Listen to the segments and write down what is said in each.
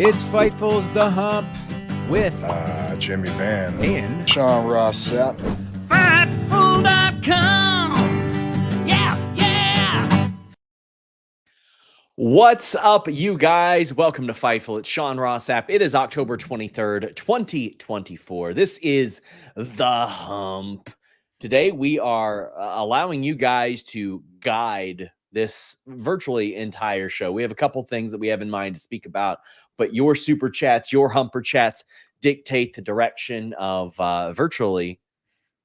It's Fightful's The Hump with Jimmy Van and Sean Ross Sapp. Fightful.com. Yeah. What's up, you guys? Welcome to Fightful. It's Sean Ross Sapp. It is October 23rd, 2024. This is The Hump. Today, we are allowing you guys to guide this virtually entire show. We have a couple things that we have in mind to speak about, but your super chats, your humper chats dictate the direction of virtually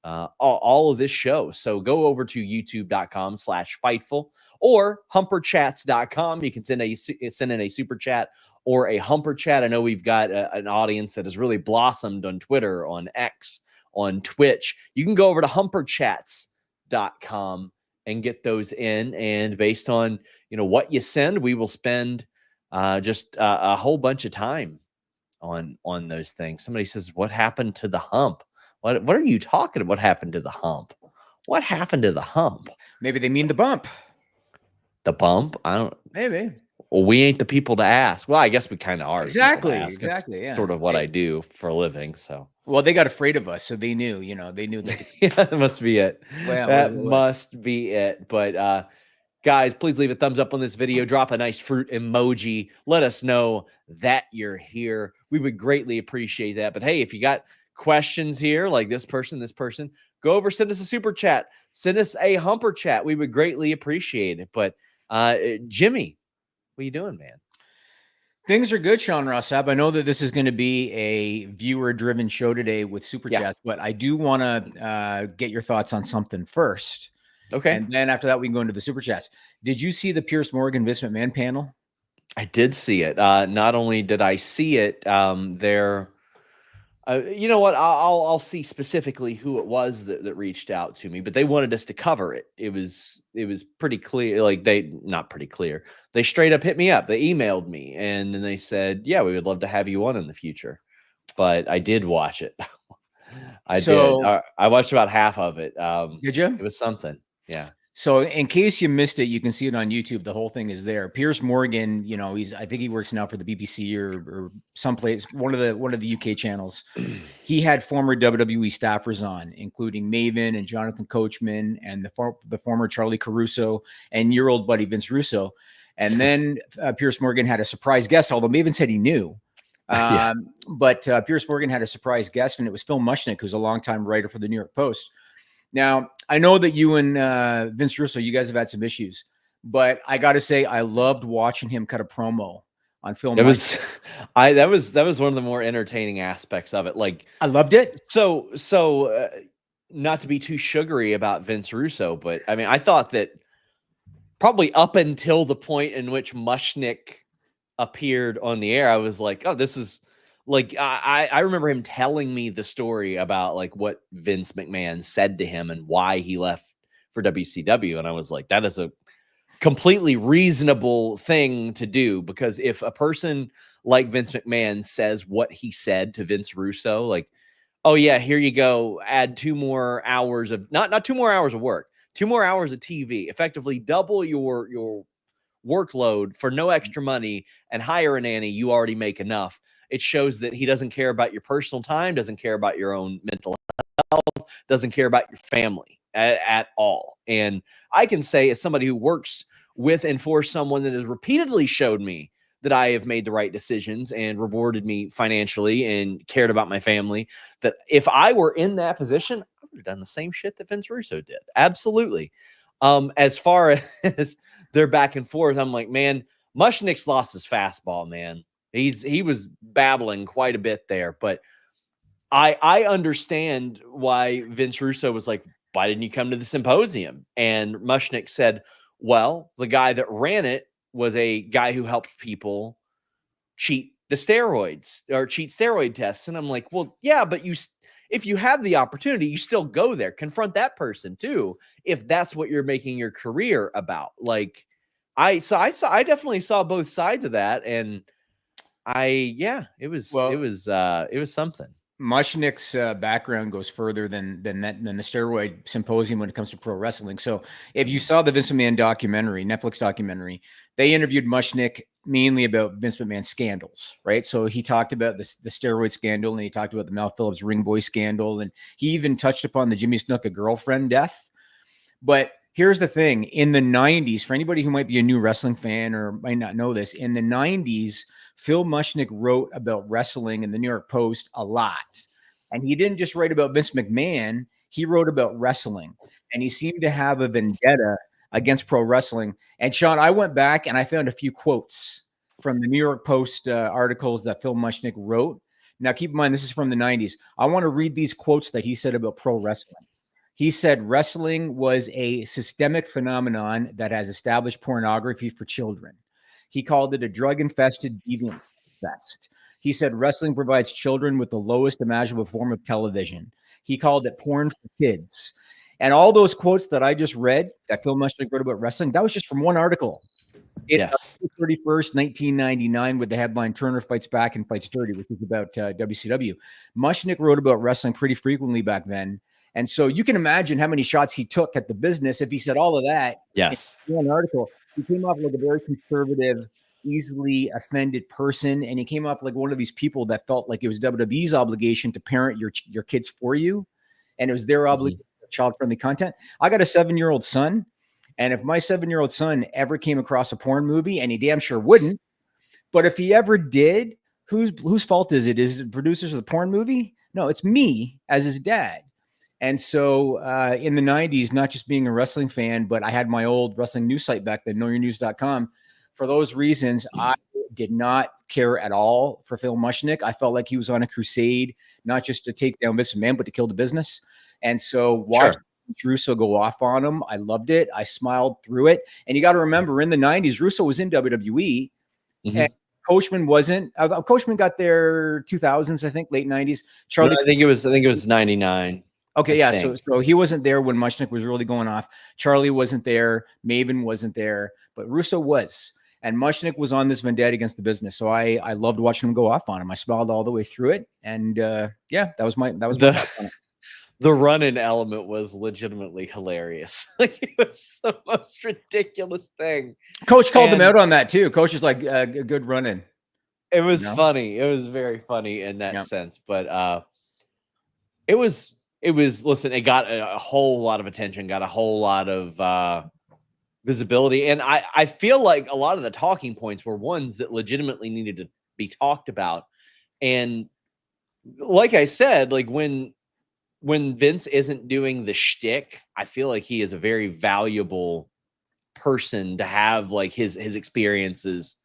all of this show. So go over to youtube.com/Fightful or humperchats.com. You can send in a super chat or a humper chat. I know we've got an audience that has really blossomed on Twitter, on X, on Twitch. You can go over to humperchats.com and get those in. And based on, what you send, we will spend just a whole bunch of time on those things. Somebody says, what happened to the hump? What are you talking about? What happened to the hump? What happened to the hump? maybe they mean the bump. The bump? I don't. Maybe. Well, we ain't the people to ask. Well, I guess we kind of are. Exactly. It's Yeah. sort of what I do for a living. So. Well, they got afraid of us, so they knew. They knew that. Yeah, that must be it. Well, that it was. must be it. But guys, please leave a thumbs up on this video. Drop a nice fruit emoji. Let us know that you're here. We would greatly appreciate that. But hey, if you got questions here, like this person, go over, send us a super chat. Send us a humper chat. We would greatly appreciate it. But Jimmy, what are you doing, man? Things are good, Sean Ross Sapp. I know that this is going to be a viewer-driven show today with super chats, but I do want to get your thoughts on something first. Okay. And then after that, we can go into the super chats. Did you see the Piers Morgan Vince McMahon panel? I did see it. Not only did I see it, you know what? I'll see specifically who it was that reached out to me, but they wanted us to cover it. It was pretty clear. Like not pretty clear. They straight up hit me up. They emailed me and then they said, "Yeah, we would love to have you on in the future." But I did watch it. I did. I watched about half of it. Did you? It was something. Yeah. So in case you missed it, you can see it on YouTube. The whole thing is there. Piers Morgan, I think he works now for the BBC or someplace, one of the UK channels. He had former WWE staffers on, including Maven and Jonathan Coachman and the former Charlie Caruso and your old buddy Vince Russo. And then Piers Morgan had a surprise guest, although Maven said he knew. But Piers Morgan had a surprise guest, and it was Phil Mushnick, who's a longtime writer for the New York Post. Now, I know that you and Vince Russo, you guys have had some issues, but I got to say, I loved watching him cut a promo on Phil. That was one of the more entertaining aspects of it. Like, I loved it. So not to be too sugary about Vince Russo, but I mean, I thought that probably up until the point in which Mushnick appeared on the air, I was like, oh, this is like, I remember him telling me the story about like what Vince McMahon said to him and why he left for WCW. And I was like, that is a completely reasonable thing to do, because if a person like Vince McMahon says what he said to Vince Russo, like, oh yeah, here you go, add 2 more hours of not 2 more hours of work, 2 more hours of TV, effectively double your workload for no extra money, and hire a nanny, you already make enough. It shows that he doesn't care about your personal time, doesn't care about your own mental health, doesn't care about your family at all. And I can say, as somebody who works with and for someone that has repeatedly showed me that I have made the right decisions and rewarded me financially and cared about my family, that if I were in that position, I would have done the same shit that Vince Russo did. Absolutely. As far as their back and forth, I'm like, man, Mushnick's lost his fastball, man. He was babbling quite a bit there, but I understand why Vince Russo was like, why didn't you come to the symposium? And Mushnick said, well, the guy that ran it was a guy who helped people cheat the steroids or cheat steroid tests. And I'm like, well, yeah, but if you have the opportunity, you still go there, confront that person too, if that's what you're making your career about. Like, I definitely saw both sides of that, and it was something. Mushnick's background goes further than the steroid symposium when it comes to pro wrestling. So if you saw the Vince McMahon documentary, Netflix documentary, they interviewed Mushnick mainly about Vince McMahon scandals, right? So he talked about the steroid scandal, and he talked about the Mel Phillips ring boy scandal, and he even touched upon the Jimmy Snuka girlfriend death. But here's the thing. In the 90s, for anybody who might be a new wrestling fan or might not know this, in the 90s, Phil Mushnick wrote about wrestling in the New York Post a lot. And he didn't just write about Vince McMahon. He wrote about wrestling. And he seemed to have a vendetta against pro wrestling. And Sean, I went back and I found a few quotes from the New York Post articles that Phil Mushnick wrote. Now, keep in mind, this is from the 90s. I want to read these quotes that he said about pro wrestling. He said wrestling was a systemic phenomenon that has established pornography for children. He called it a drug-infested deviant fest. He said wrestling provides children with the lowest imaginable form of television. He called it porn for kids. And all those quotes that I just read that Phil Mushnick wrote about wrestling, that was just from one article. Yes. 31st, 1999, with the headline Turner Fights Back and Fights Dirty, which is about WCW. Mushnick wrote about wrestling pretty frequently back then. And so you can imagine how many shots he took at the business if he said all of that. Yes. In one article, he came off like a very conservative, easily offended person. And he came off like one of these people that felt like it was WWE's obligation to parent your kids for you. And it was their obligation to child-friendly content. I got a 7-year-old son. And if my 7-year-old son ever came across a porn movie, and he damn sure wouldn't, but if he ever did, whose fault is it? Is it the producers of the porn movie? No, it's me as his dad. And so in the 90s, not just being a wrestling fan, but I had my old wrestling news site back then, knowyournews.com. For those reasons, I did not care at all for Phil Mushnick. I felt like he was on a crusade, not just to take down Vince McMahon, but to kill the business. And so watching Russo go off on him, I loved it. I smiled through it. And you got to remember, in the 90s, Russo was in WWE. And Coachman wasn't. Coachman got there 2000s, I think, late 90s. Charlie, I think it was 99. Okay, yeah. So he wasn't there when Mushnick was really going off. Charlie wasn't there. Maven wasn't there, but Russo was. And Mushnick was on this vendetta against the business. So I loved watching him go off on him. I smiled all the way through it. And yeah, that was my the run-in element was legitimately hilarious. Like, it was the most ridiculous thing. Coach called him out on that too. Coach is like, a good run-in. It was funny. It was very funny in that sense. But it was, listen, it got a whole lot of attention, got a whole lot of visibility. And I feel like a lot of the talking points were ones that legitimately needed to be talked about. And like I said, like when Vince isn't doing the shtick, I feel like he is a very valuable person to have, like his experiences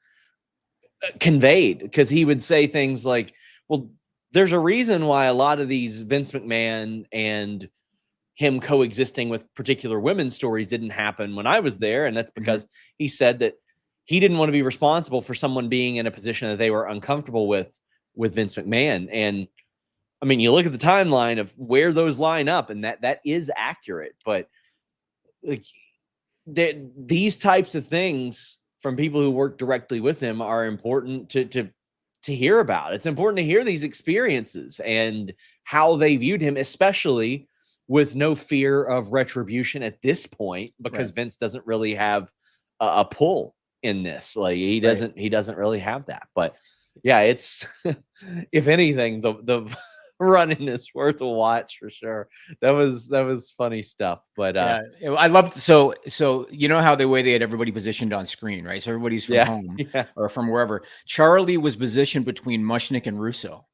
conveyed, because he would say things like, well, there's a reason why a lot of these Vince McMahon and him coexisting with particular women's stories didn't happen when I was there. And that's because he said that he didn't want to be responsible for someone being in a position that they were uncomfortable with Vince McMahon. And I mean, you look at the timeline of where those line up, and that is accurate. But like, these types of things from people who work directly with him are important to hear about. It's important to hear these experiences and how they viewed him, especially with no fear of retribution at this point, because Vince doesn't really have a pull in this. Like, he doesn't really have that. But yeah, it's if anything, the running is worth a watch for sure. That was funny stuff. But yeah, I loved so you know how the way they had everybody positioned on screen, right? So everybody's from home or from wherever. Charlie was positioned between Mushnick and Russo.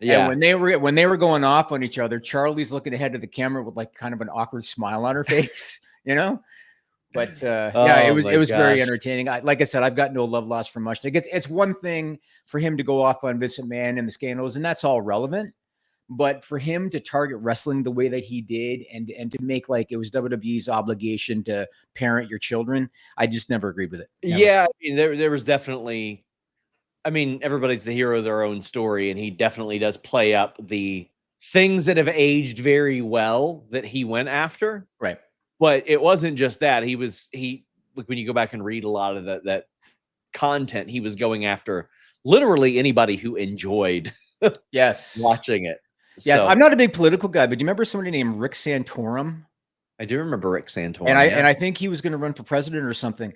Yeah, and when they were going off on each other, Charlie's looking ahead of the camera with like kind of an awkward smile on her face, you know. But yeah, it was very entertaining. Like I said, I've got no love lost for Mushnick. It's one thing for him to go off on Vince McMahon and the scandals, and that's all relevant. But for him to target wrestling the way that he did, and to make like it was WWE's obligation to parent your children, I just never agreed with it. Never. Yeah, I mean, there was definitely. I mean, everybody's the hero of their own story, and he definitely does play up the things that have aged very well that he went after. Right. But it wasn't just that. He like, when you go back and read a lot of that content, he was going after literally anybody who enjoyed watching it. Yeah, So I'm not a big political guy, but do you remember somebody named Rick Santorum? I do remember Rick Santorum. And yeah. I think he was going to run for president or something.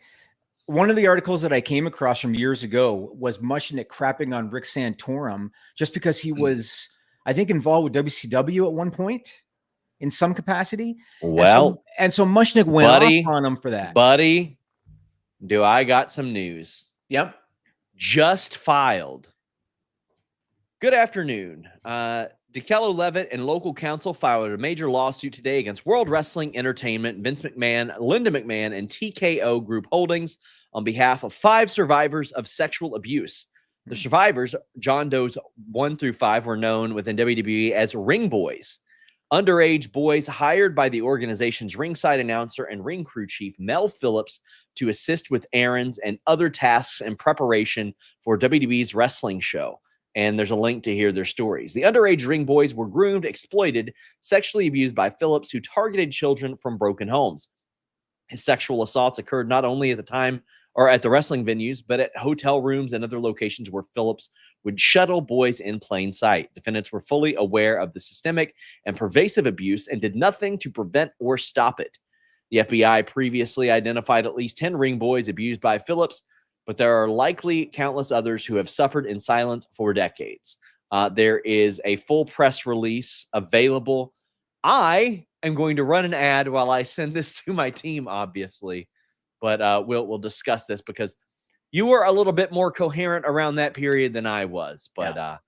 One of the articles that I came across from years ago was Mushnick crapping on Rick Santorum just because he was, I think, involved with WCW at one point in some capacity. Well, and so Mushnick went buddy, off on him for that. buddy, do I got some news? Yep. Just filed. Good afternoon. DeKello Levitt and local counsel filed a major lawsuit today against World Wrestling Entertainment, Vince McMahon, Linda McMahon, and TKO Group Holdings on behalf of 5 survivors of sexual abuse. The survivors, John Doe's 1 through 5, were known within WWE as ring boys, underage boys hired by the organization's ringside announcer and ring crew chief, Mel Phillips, to assist with errands and other tasks in preparation for WWE's wrestling show. And there's a link to hear their stories. The underage ring boys were groomed, exploited, sexually abused by Phillips, who targeted children from broken homes. His sexual assaults occurred not only at the time or at the wrestling venues, but at hotel rooms and other locations where Phillips would shuttle boys in plain sight. Defendants were fully aware of the systemic and pervasive abuse and did nothing to prevent or stop it. The FBI previously identified at least 10 ring boys abused by Phillips, but there are likely countless others who have suffered in silence for decades. There is a full press release available. I am going to run an ad while I send this to my team, obviously, but we'll discuss this because you were a little bit more coherent around that period than I was. But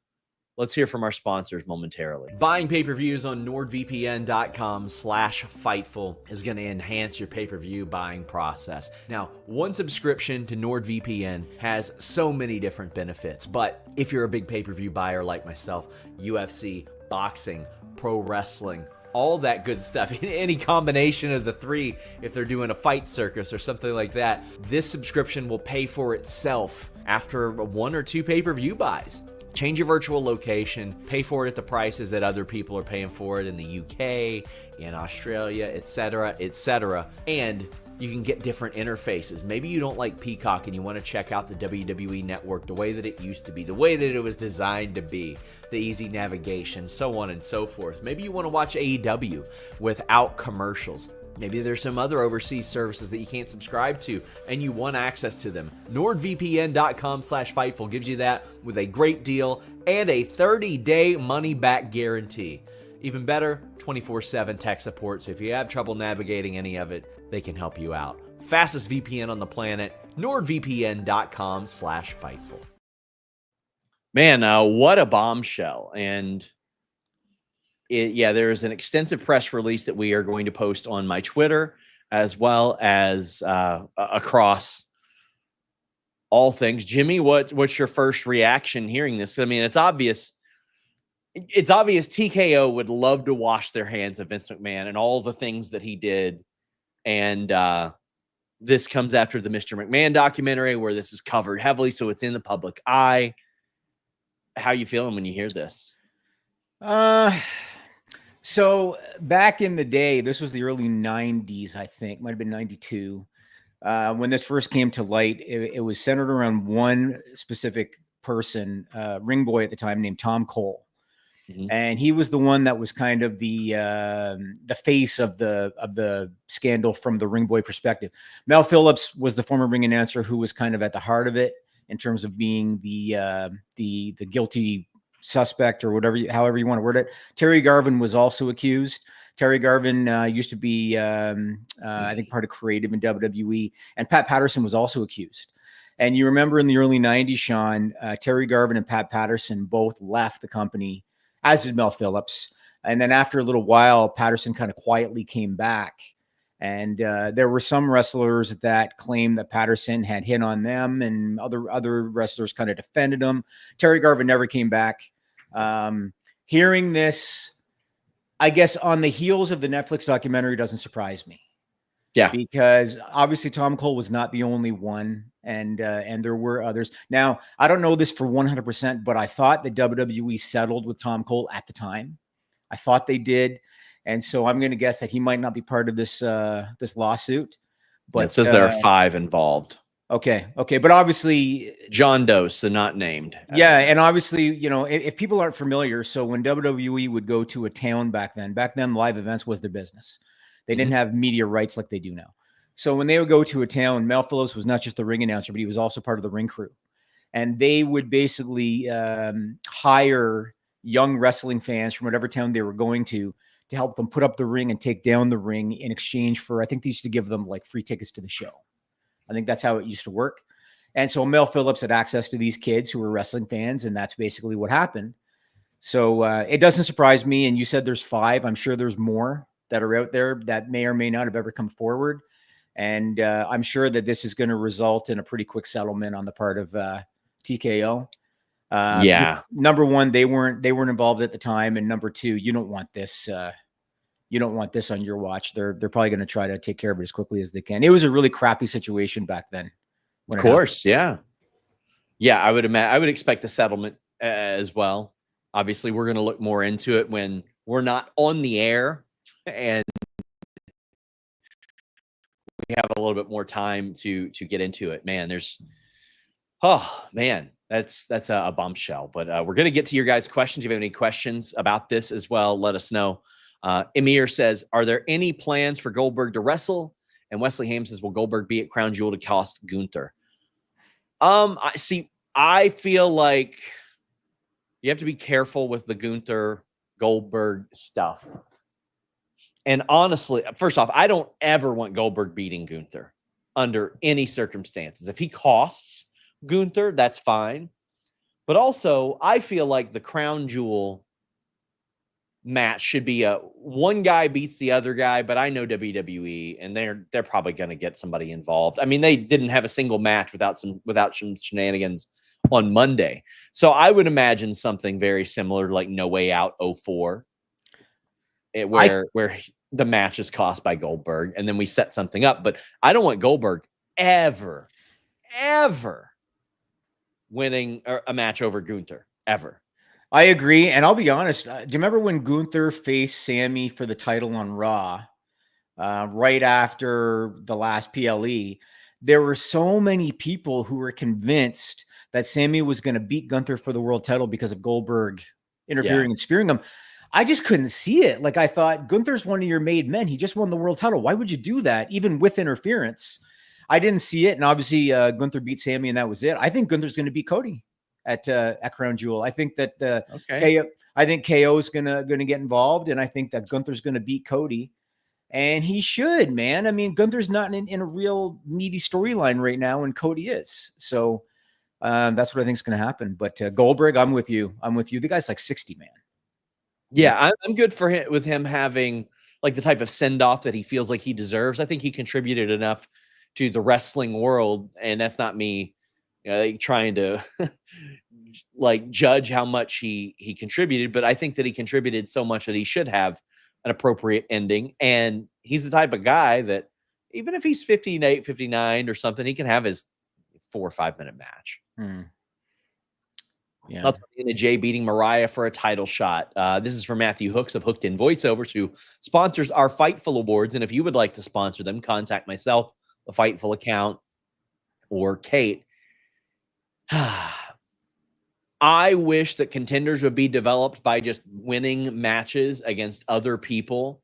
let's hear from our sponsors momentarily. Buying pay-per-views on NordVPN.com/Fightful is going to enhance your pay-per-view buying process. Now, one subscription to NordVPN has so many different benefits, but if you're a big pay-per-view buyer like myself, UFC, boxing, pro wrestling, all that good stuff, any combination of the 3, if they're doing a fight circus or something like that, this subscription will pay for itself after 1 or 2 pay-per-view buys. Change your virtual location, pay for it at the prices that other people are paying for it in the UK, in Australia, etc., and you can get different interfaces. Maybe you don't like Peacock and you want to check out the WWE network the way that it used to be, the way that it was designed to be, the easy navigation, so on and so forth. Maybe you want to watch AEW without commercials. Maybe there's some other overseas services that you can't subscribe to and you want access to them. NordVPN.com/Fightful gives you that with a great deal and a 30-day money-back guarantee. Even better, 24/7 tech support, so if you have trouble navigating any of it, they can help you out. Fastest VPN on the planet, NordVPN.com/Fightful. Man, what a bombshell. And there is an extensive press release that we are going to post on my Twitter as well as across all things. Jimmy, what's your first reaction hearing this? I mean, it's obvious TKO would love to wash their hands of Vince McMahon and all the things that he did. And this comes after the Mr. McMahon documentary where this is covered heavily, so it's in the public eye. How you feeling when you hear this? So back in the day, this was the early 90s, I think, might have been 92. When this first came to light, it was centered around one specific person, ring boy at the time named Tom Cole. Mm-hmm. And he was the one that was kind of the face of the scandal from the ring boy perspective. Mel Phillips was the former ring announcer who was kind of at the heart of it in terms of being the guilty suspect or whatever, however you want to word it. Terry Garvin was also accused. Terry Garvin used to be, I think, part of creative in WWE, and Pat Patterson was also accused. And you remember in the early 90s, Sean, Terry Garvin and Pat Patterson both left the company, as did Mel Phillips. And then after a little while, Patterson kind of quietly came back. And there were some wrestlers that claimed that Patterson had hit on them, and other wrestlers kind of defended him. Terry Garvin never came back. Hearing this, I guess, on the heels of the Netflix documentary doesn't surprise me. Yeah, because obviously Tom Cole was not the only one, and there were others. Now, I don't know this for 100%, but I thought that WWE settled with Tom Cole at the time. I thought they did. And so I'm going to guess that he might not be part of this this lawsuit. But it says there are 5 involved. Okay. Okay. But obviously, John Doe, so not named. yeah. And obviously, you know, if people aren't familiar, so when WWE would go to a town back then, live events was their business. They didn't have media rights like they do now. So when they would go to a town, Mel Phillips was not just the ring announcer, but he was also part of the ring crew. And they would basically hire young wrestling fans from whatever town they were going to help them put up the ring and take down the ring in exchange for, I think they used to give them like free tickets to the show. I think that's how it used to work. And so Mel Phillips had access to these kids who were wrestling fans, and that's basically what happened. So it doesn't surprise me. And you said there's 5. I'm sure there's more that are out there that may or may not have ever come forward. And I'm sure that this is going to result in a pretty quick settlement on the part of TKO. Yeah. Number one, they weren't involved at the time, and number 2, you don't want this. You don't want this on your watch. They're probably going to try to take care of it as quickly as they can. It was a really crappy situation back then. Of course, yeah. I would expect a settlement as well. Obviously, we're going to look more into it when we're not on the air and we have a little bit more time to get into it. Man, that's a bombshell. But we're going to get to your guys' questions. If you have any questions about this as well, let us know. Emir says, are there any plans for Goldberg to wrestle? And Wesley Hames says, will Goldberg be at Crown Jewel to cost Gunther? I feel like you have to be careful with the Gunther Goldberg stuff. And honestly, first off, I don't ever want Goldberg beating Gunther under any circumstances. If he costs Gunther, that's fine. But also, I feel like the Crown Jewel match should be one guy beats the other guy, but I know WWE and they're probably going to get somebody involved. I mean, they didn't have a single match without some shenanigans on Monday. So I would imagine something very similar to like No Way Out 04, where the match is cost by Goldberg and then we set something up. But I don't want Goldberg ever winning a match over Gunther, ever. I agree. And I'll be honest. Do you remember when Gunther faced Sammy for the title on Raw right after the last PLE? There were so many people who were convinced that Sammy was going to beat Gunther for the world title because of Goldberg interfering and spearing him. I just couldn't see it. Like, I thought, Gunther's one of your made men. He just won the world title. Why would you do that, even with interference? I didn't see it. And obviously, Gunther beat Sammy, and that was it. I think Gunther's going to beat Cody at Crown Jewel. I think that KO is gonna get involved, and I think that Gunther's gonna beat Cody, and he should, man. I mean, Gunther's not in a real meaty storyline right now, and Cody is. So that's what I think is gonna happen. But Goldberg, I'm with you. The guy's like 60, man. Yeah, I'm good for him with him having like the type of send off that he feels like he deserves. I think he contributed enough to the wrestling world, and that's not me trying to like judge how much he contributed, but I think that he contributed so much that he should have an appropriate ending. And he's the type of guy that even if he's 58, 59 or something, he can have his 4 or 5 minute match. Yeah. That's Jay beating Mariah for a title shot. This is from Matthew Hooks of Hooked in Voiceovers, who sponsors our Fightful awards. And if you would like to sponsor them, contact myself, the Fightful account, or Kate. I wish that contenders would be developed by just winning matches against other people,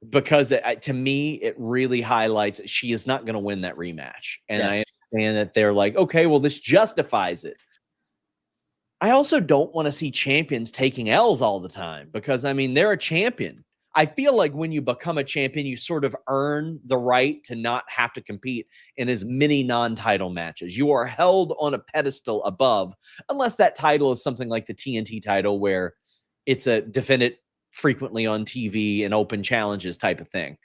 because to me, it really highlights she is not going to win that rematch. And I understand that they're like, okay, well, this justifies it. I also don't want to see champions taking L's all the time, because, I mean, they're a champion. I feel like when you become a champion, you sort of earn the right to not have to compete in as many non-title matches. You are held on a pedestal above, unless that title is something like the TNT title, where it's a defended frequently on TV and open challenges type of thing.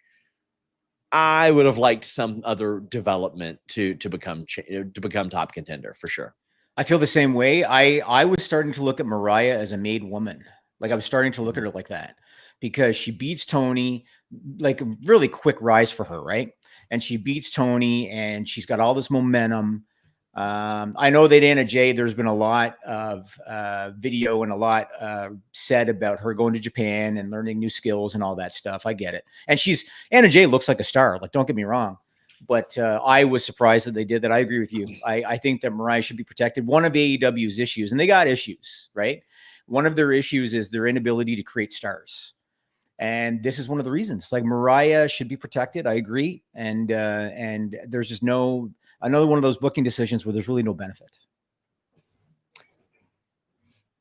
I would have liked some other development to become top contender for sure. I feel the same way. I was starting to look at Mariah as a made woman. Like, I was starting to look at her like that, because she beats Tony, like a really quick rise for her, right? And she beats Tony, and she's got all this momentum. I know that Anna Jay, there's been a lot of video and a lot said about her going to Japan and learning new skills and all that stuff. I get it. And Anna Jay looks like a star. Like, don't get me wrong. But I was surprised that they did that. I agree with you. I think that Mariah should be protected. One of AEW's issues, and they got issues, right? One of their issues is their inability to create stars. And this is one of the reasons. Like, Mariah should be protected. I agree. And there's just another one of those booking decisions where there's really no benefit.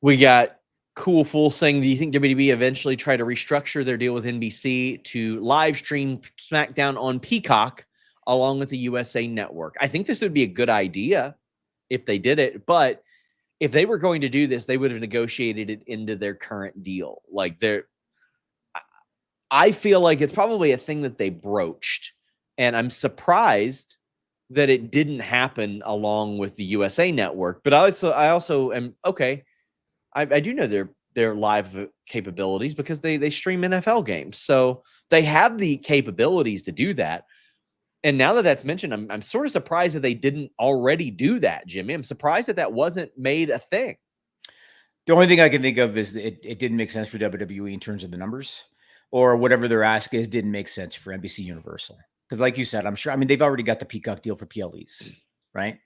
We got Cool Fool saying, do you think WWE eventually try to restructure their deal with NBC to live stream SmackDown on Peacock along with the USA Network? I think this would be a good idea if they did it, but if they were going to do this, they would have negotiated it into their current deal. Like, I feel like it's probably a thing that they broached, and I'm surprised that it didn't happen along with the USA Network. But I also am okay. I do know their live capabilities because they stream NFL games, so they have the capabilities to do that. And now that that's mentioned, I'm sort of surprised that they didn't already do that, Jimmy. I'm surprised that wasn't made a thing. The only thing I can think of is that it didn't make sense for WWE in terms of the numbers, or whatever their ask is didn't make sense for NBC Universal. Because, like you said, I'm sure. I mean, they've already got the Peacock deal for PLEs, right?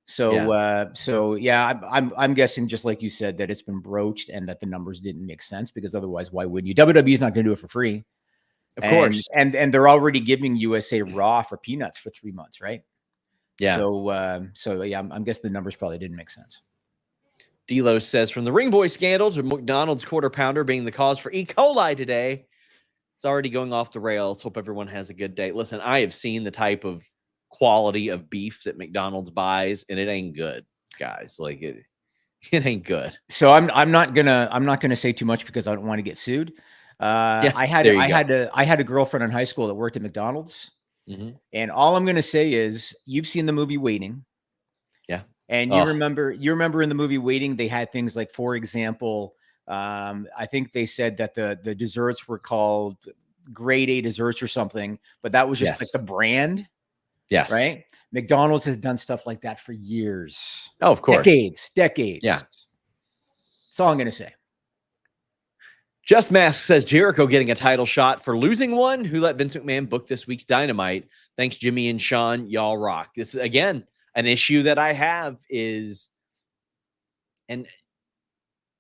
So, I'm guessing, just like you said, that it's been broached and that the numbers didn't make sense, because otherwise, why would you? WWE's not going to do it for free, of course, and they're already giving USA Raw for peanuts for 3 months, right? Yeah. So yeah, I'm guessing the numbers probably didn't make sense. D'Lo says, from the Ring Boy scandals or McDonald's quarter pounder being the cause for E. coli today, it's already going off the rails. Hope everyone has a good day. Listen, I have seen the type of quality of beef that McDonald's buys, and it ain't good, guys. Like, it ain't good. So I'm not gonna say too much because I don't want to get sued. I had a girlfriend in high school that worked at McDonald's, and all I'm gonna say is, you've seen the movie Waiting. Yeah. And you remember in the movie Waiting, they had things like, for example, I think they said that the desserts were called grade A desserts or something, but that was just like the brand. Yes. Right. McDonald's has done stuff like that for years. Oh, of course. Decades. Yeah. That's all I'm going to say. Just Mask says, Jericho getting a title shot for losing one. Who let Vince McMahon book this week's Dynamite? Thanks, Jimmy and Sean. Y'all rock. This is, again, an issue that I have is, and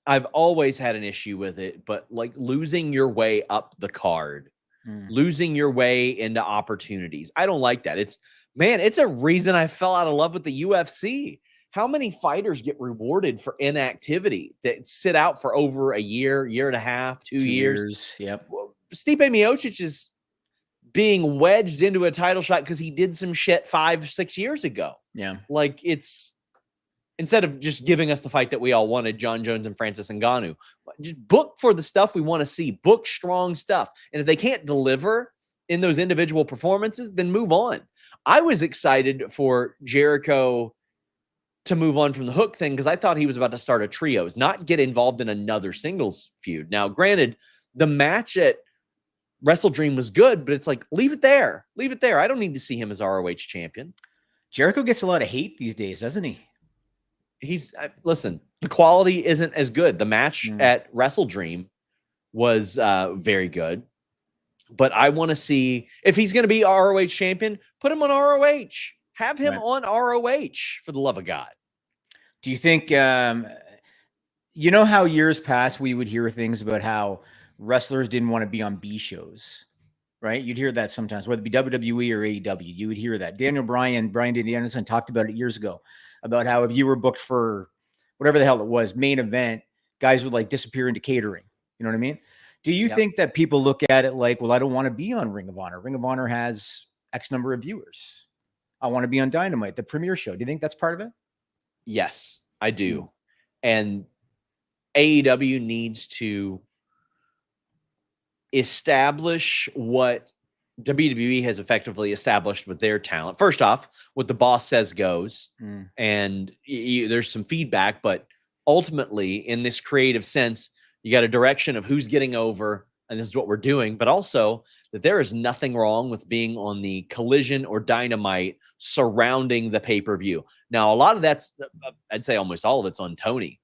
I've always had an issue with it, but like losing your way up the card, losing your way into opportunities. I don't like that. It's a reason I fell out of love with the UFC. How many fighters get rewarded for inactivity that sit out for over a year, year and a half, 2 years? Yep. Stipe Miocic is being wedged into a title shot because he did some shit 5-6 years ago. Yeah. Like, it's, instead of just giving us the fight that we all wanted, John Jones and Francis Ngannou, just book for the stuff we want to see, book strong stuff. And if they can't deliver in those individual performances, then move on. I was excited for Jericho to move on from the Hook thing because I thought he was about to start a trios, not get involved in another singles feud. Now, granted, the match at Wrestle Dream was good, but it's like, leave it there. Leave it there. I don't need to see him as ROH champion. Jericho gets a lot of hate these days, doesn't he? Listen, the quality isn't as good. The match at Wrestle Dream was very good, but I want to see, if he's going to be ROH champion, put him on ROH. Have him on ROH, for the love of God. Do you think, you know how years past we would hear things about how wrestlers didn't want to be on B shows, right? You'd hear that sometimes, whether it be WWE or AEW, you would hear that. Brian Danielson talked about it years ago, about how if you were booked for whatever the hell it was, main event, guys would like disappear into catering. You know what I mean? Do you think that people look at it like, well, I don't want to be on Ring of Honor. Ring of Honor has X number of viewers. I want to be on Dynamite, the premiere show. Do you think that's part of it? Yes, I do. And AEW needs to establish what WWE has effectively established with their talent. First off, what the boss says goes, and there's some feedback, but ultimately, in this creative sense, you got a direction of who's getting over, and this is what we're doing, but also that there is nothing wrong with being on the Collision or Dynamite surrounding the pay-per-view. Now, a lot of that's, I'd say almost all of it's on Tony.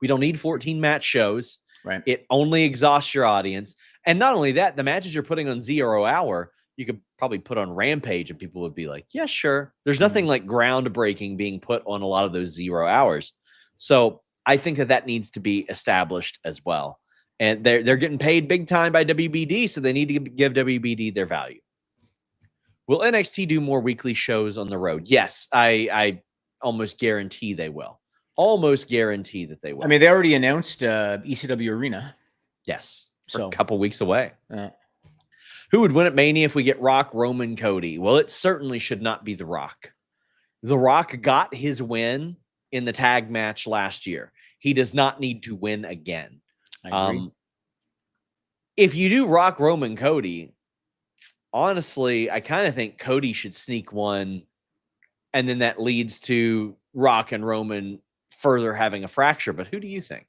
We don't need 14 match shows. Right. It only exhausts your audience. And not only that, the matches you're putting on 0 hour, you could probably put on Rampage and people would be like, yeah, sure. There's nothing like groundbreaking being put on a lot of those 0 hours. So I think that needs to be established as well. And they're getting paid big time by WBD, so they need to give WBD their value. Will NXT do more weekly shows on the road? Yes, I almost guarantee they will. Almost guarantee that they will. I mean, they already announced ECW Arena. Yes, So a couple weeks away. Who would win at Mania if we get Rock, Roman, Cody? Well, it certainly should not be The Rock. The Rock got his win in the tag match last year. He does not need to win again. I agree. If you do Rock, Roman, Cody, honestly, I kind of think Cody should sneak one, and then that leads to Rock and Roman further having a fracture. But who do you think?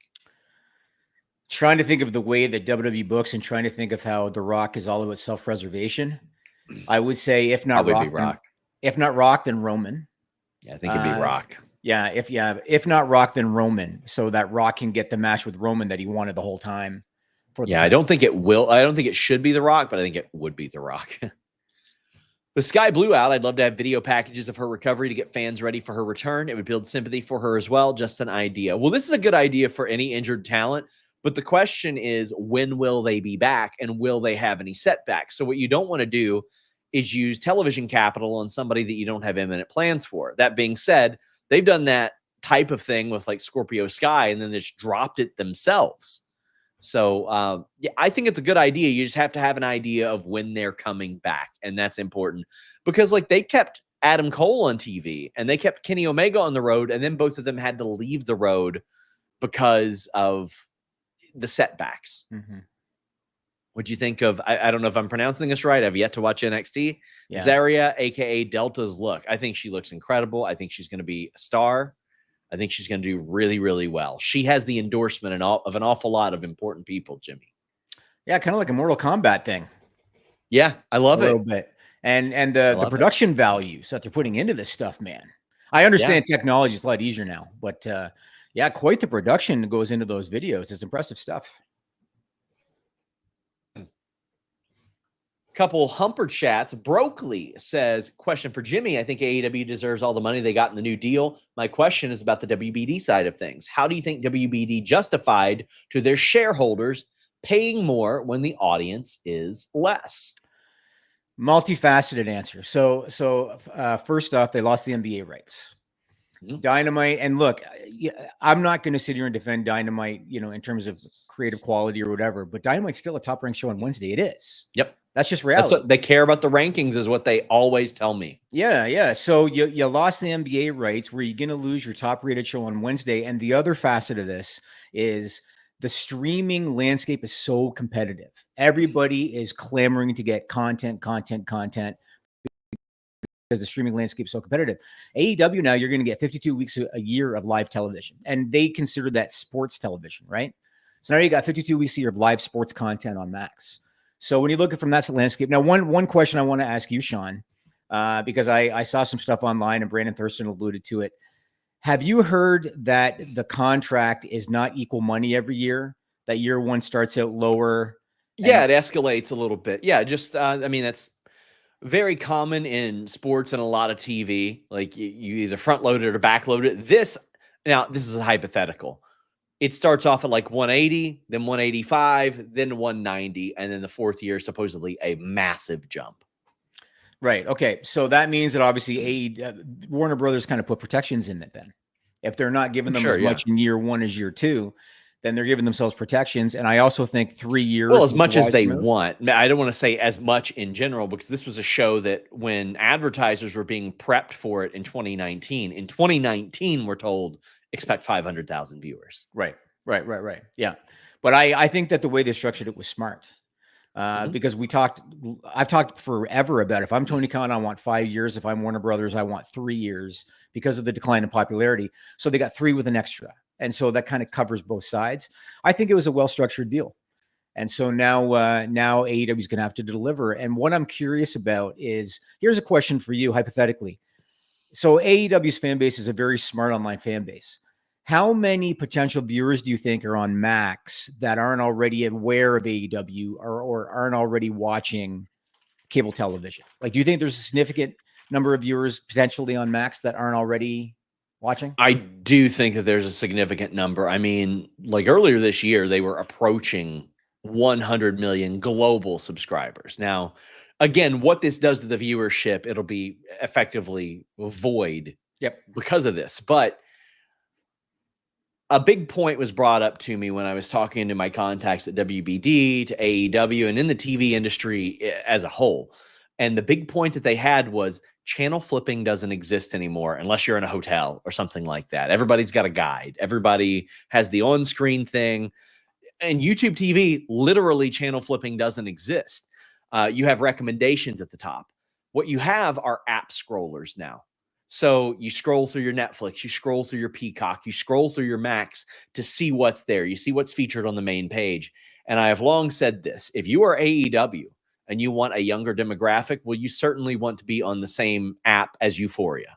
Trying to think of the way that WWE books and trying to think of how The Rock is all about self-preservation. I would say if not Rock, if not Rock, then Roman. Yeah, I think it'd be Rock. Yeah, if not Rock, then Roman, so that Rock can get the match with Roman that he wanted the whole time. I don't think it will. I don't think it should be The Rock, but I think it would be The Rock. The Sky blew out. I'd love to have video packages of her recovery to get fans ready for her return. It would build sympathy for her as well. Just an idea. Well, this is a good idea for any injured talent. But the question is, when will they be back and will they have any setbacks? So what you don't want to do is use television capital on somebody that you don't have imminent plans for. That being said, they've done that type of thing with like Scorpio Sky and then just dropped it themselves. So yeah, I think it's a good idea. You just have to have an idea of when they're coming back. And that's important because like they kept Adam Cole on TV and they kept Kenny Omega on the road. And then both of them had to leave the road because of the setbacks. What'd you think of, I don't know if I'm pronouncing this right. I've yet to watch NXT. Yeah. Zarya, aka Delta's look. I think she looks incredible. I think she's going to be a star. I think she's going to do really, really well. She has the endorsement of an awful lot of important people, Jimmy. Yeah, kind of like a Mortal Kombat thing. Yeah, I love it. A little bit. And the production values that they're putting into this stuff, man. I understand technology is a lot easier now, but yeah, quite the production that goes into those videos. It's impressive stuff. Couple Humper chats. Brokley says, question for Jimmy. I think AEW deserves all the money they got in the new deal. My question is about the WBD side of things. How do you think WBD justified to their shareholders paying more when the audience is less? Multifaceted answer. So first off, they lost the NBA rights. Dynamite, and look, I'm not going to sit here and defend Dynamite, in terms of creative quality or whatever, but Dynamite's still a top ranked show on Wednesday. It is. Yep. That's just reality. That's what they care about. The rankings is what they always tell me. Yeah. So you lost the NBA rights where you're going to lose your top rated show on Wednesday. And the other facet of this is the streaming landscape is so competitive. Everybody is clamoring to get content. Because the streaming landscape is so competitive. AEW now, you're going to get 52 weeks a year of live television, and they consider that sports television, right? So now you got 52 weeks a year of live sports content on Max. So when you look at from that landscape, now one question I want to ask you, Sean, because I saw some stuff online and Brandon Thurston alluded to it. Have you heard that the contract is not equal money every year? That year one starts out lower? Yeah, it escalates a little bit. Yeah, just I mean that's very common in sports and a lot of TV. Like you either front load it or back load it. This is a hypothetical. It starts off at like 180, then 185, then 190, and then the fourth year supposedly a massive jump. Right. Okay. So that means that obviously Warner Brothers kind of put protections in it. Then, if they're not giving them as much in year one as year two, then they're giving themselves protections. And I also think 3 years. Well, as much as they want. I don't want to say as much in general, because this was a show that when advertisers were being prepped for it in 2019, we're told expect 500,000 viewers. Right. Yeah. But I think that the way they structured it was smart. Because I've talked forever about if I'm Tony Khan, I want 5 years. If I'm Warner Brothers, I want 3 years because of the decline in popularity. So they got 3 with an extra. And so that kind of covers both sides. I think it was a well-structured deal. And so now AEW is going to have to deliver. And what I'm curious about is, here's a question for you, hypothetically. So AEW's fan base is a very smart online fan base. How many potential viewers do you think are on Max that aren't already aware of AEW or aren't already watching cable television? Like, do you think there's a significant number of viewers potentially on Max that aren't already watching? I do think that there's a significant number. I mean, like earlier this year, they were approaching 100 million global subscribers. Now, again, what this does to the viewership, it'll be effectively void because of this. But a big point was brought up to me when I was talking to my contacts at WBD, to AEW, and in the TV industry as a whole. And the big point that they had was channel flipping doesn't exist anymore unless you're in a hotel or something like that. Everybody's got a guide. Everybody has the on-screen thing. And YouTube TV, literally channel flipping doesn't exist. You have recommendations at the top. What you have are app scrollers now. So you scroll through your Netflix, you scroll through your Peacock, you scroll through your Max to see what's there. You see what's featured on the main page. And I have long said this, if you are AEW and you want a younger demographic, well, you certainly want to be on the same app as Euphoria.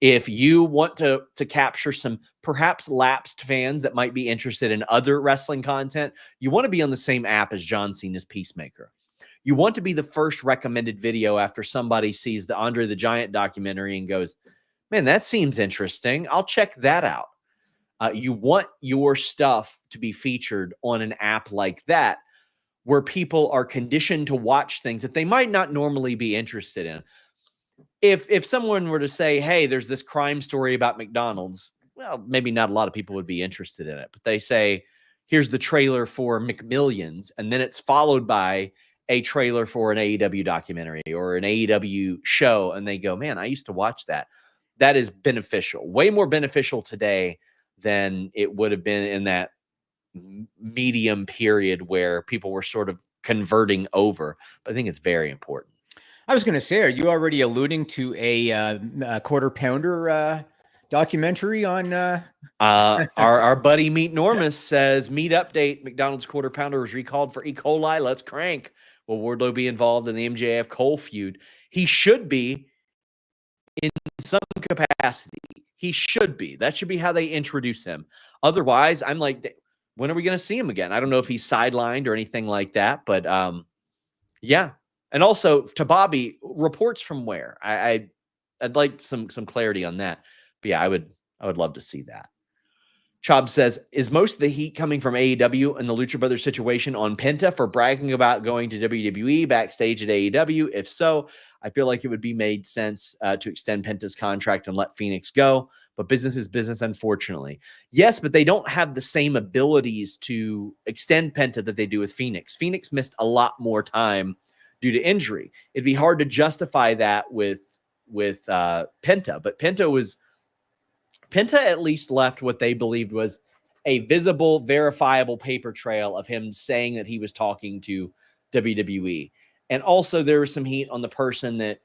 If you want to capture some perhaps lapsed fans that might be interested in other wrestling content, you want to be on the same app as John Cena's Peacemaker. You want to be the first recommended video after somebody sees the Andre the Giant documentary and goes, man, that seems interesting. I'll check that out. You want your stuff to be featured on an app like that, where people are conditioned to watch things that they might not normally be interested in. If someone were to say, hey, there's this crime story about McDonald's, well, maybe not a lot of people would be interested in it. But they say, here's the trailer for McMillions, and then it's followed by a trailer for an AEW documentary or an AEW show, and they go, man, I used to watch that. That is beneficial, way more beneficial today than it would have been in that medium period where people were sort of converting over. But I think it's very important. I was going to say, are you already alluding to a quarter pounder documentary on our buddy Meat Normus says, meat update, McDonald's quarter pounder was recalled for E. coli. Let's crank. Will Wardlow be involved in the MJF Cole feud? He should be in some capacity. He should be. That should be how they introduce him. Otherwise, I'm like, when are we going to see him again? I don't know if he's sidelined or anything like that, but yeah. And also to Bobby, reports from where? I'd like some clarity on that. But yeah, I would love to see that. Chob says, is most of the heat coming from AEW and the Lucha Brothers situation on Penta for bragging about going to WWE backstage at AEW? If so, I feel like it would be made sense to extend Penta's contract and let Phoenix go. But business is business, unfortunately. Yes, but they don't have the same abilities to extend Penta that they do with Phoenix. Phoenix missed a lot more time due to injury. It'd be hard to justify that with Penta, but Penta at least left what they believed was a visible, verifiable paper trail of him saying that he was talking to WWE. And also there was some heat on the person that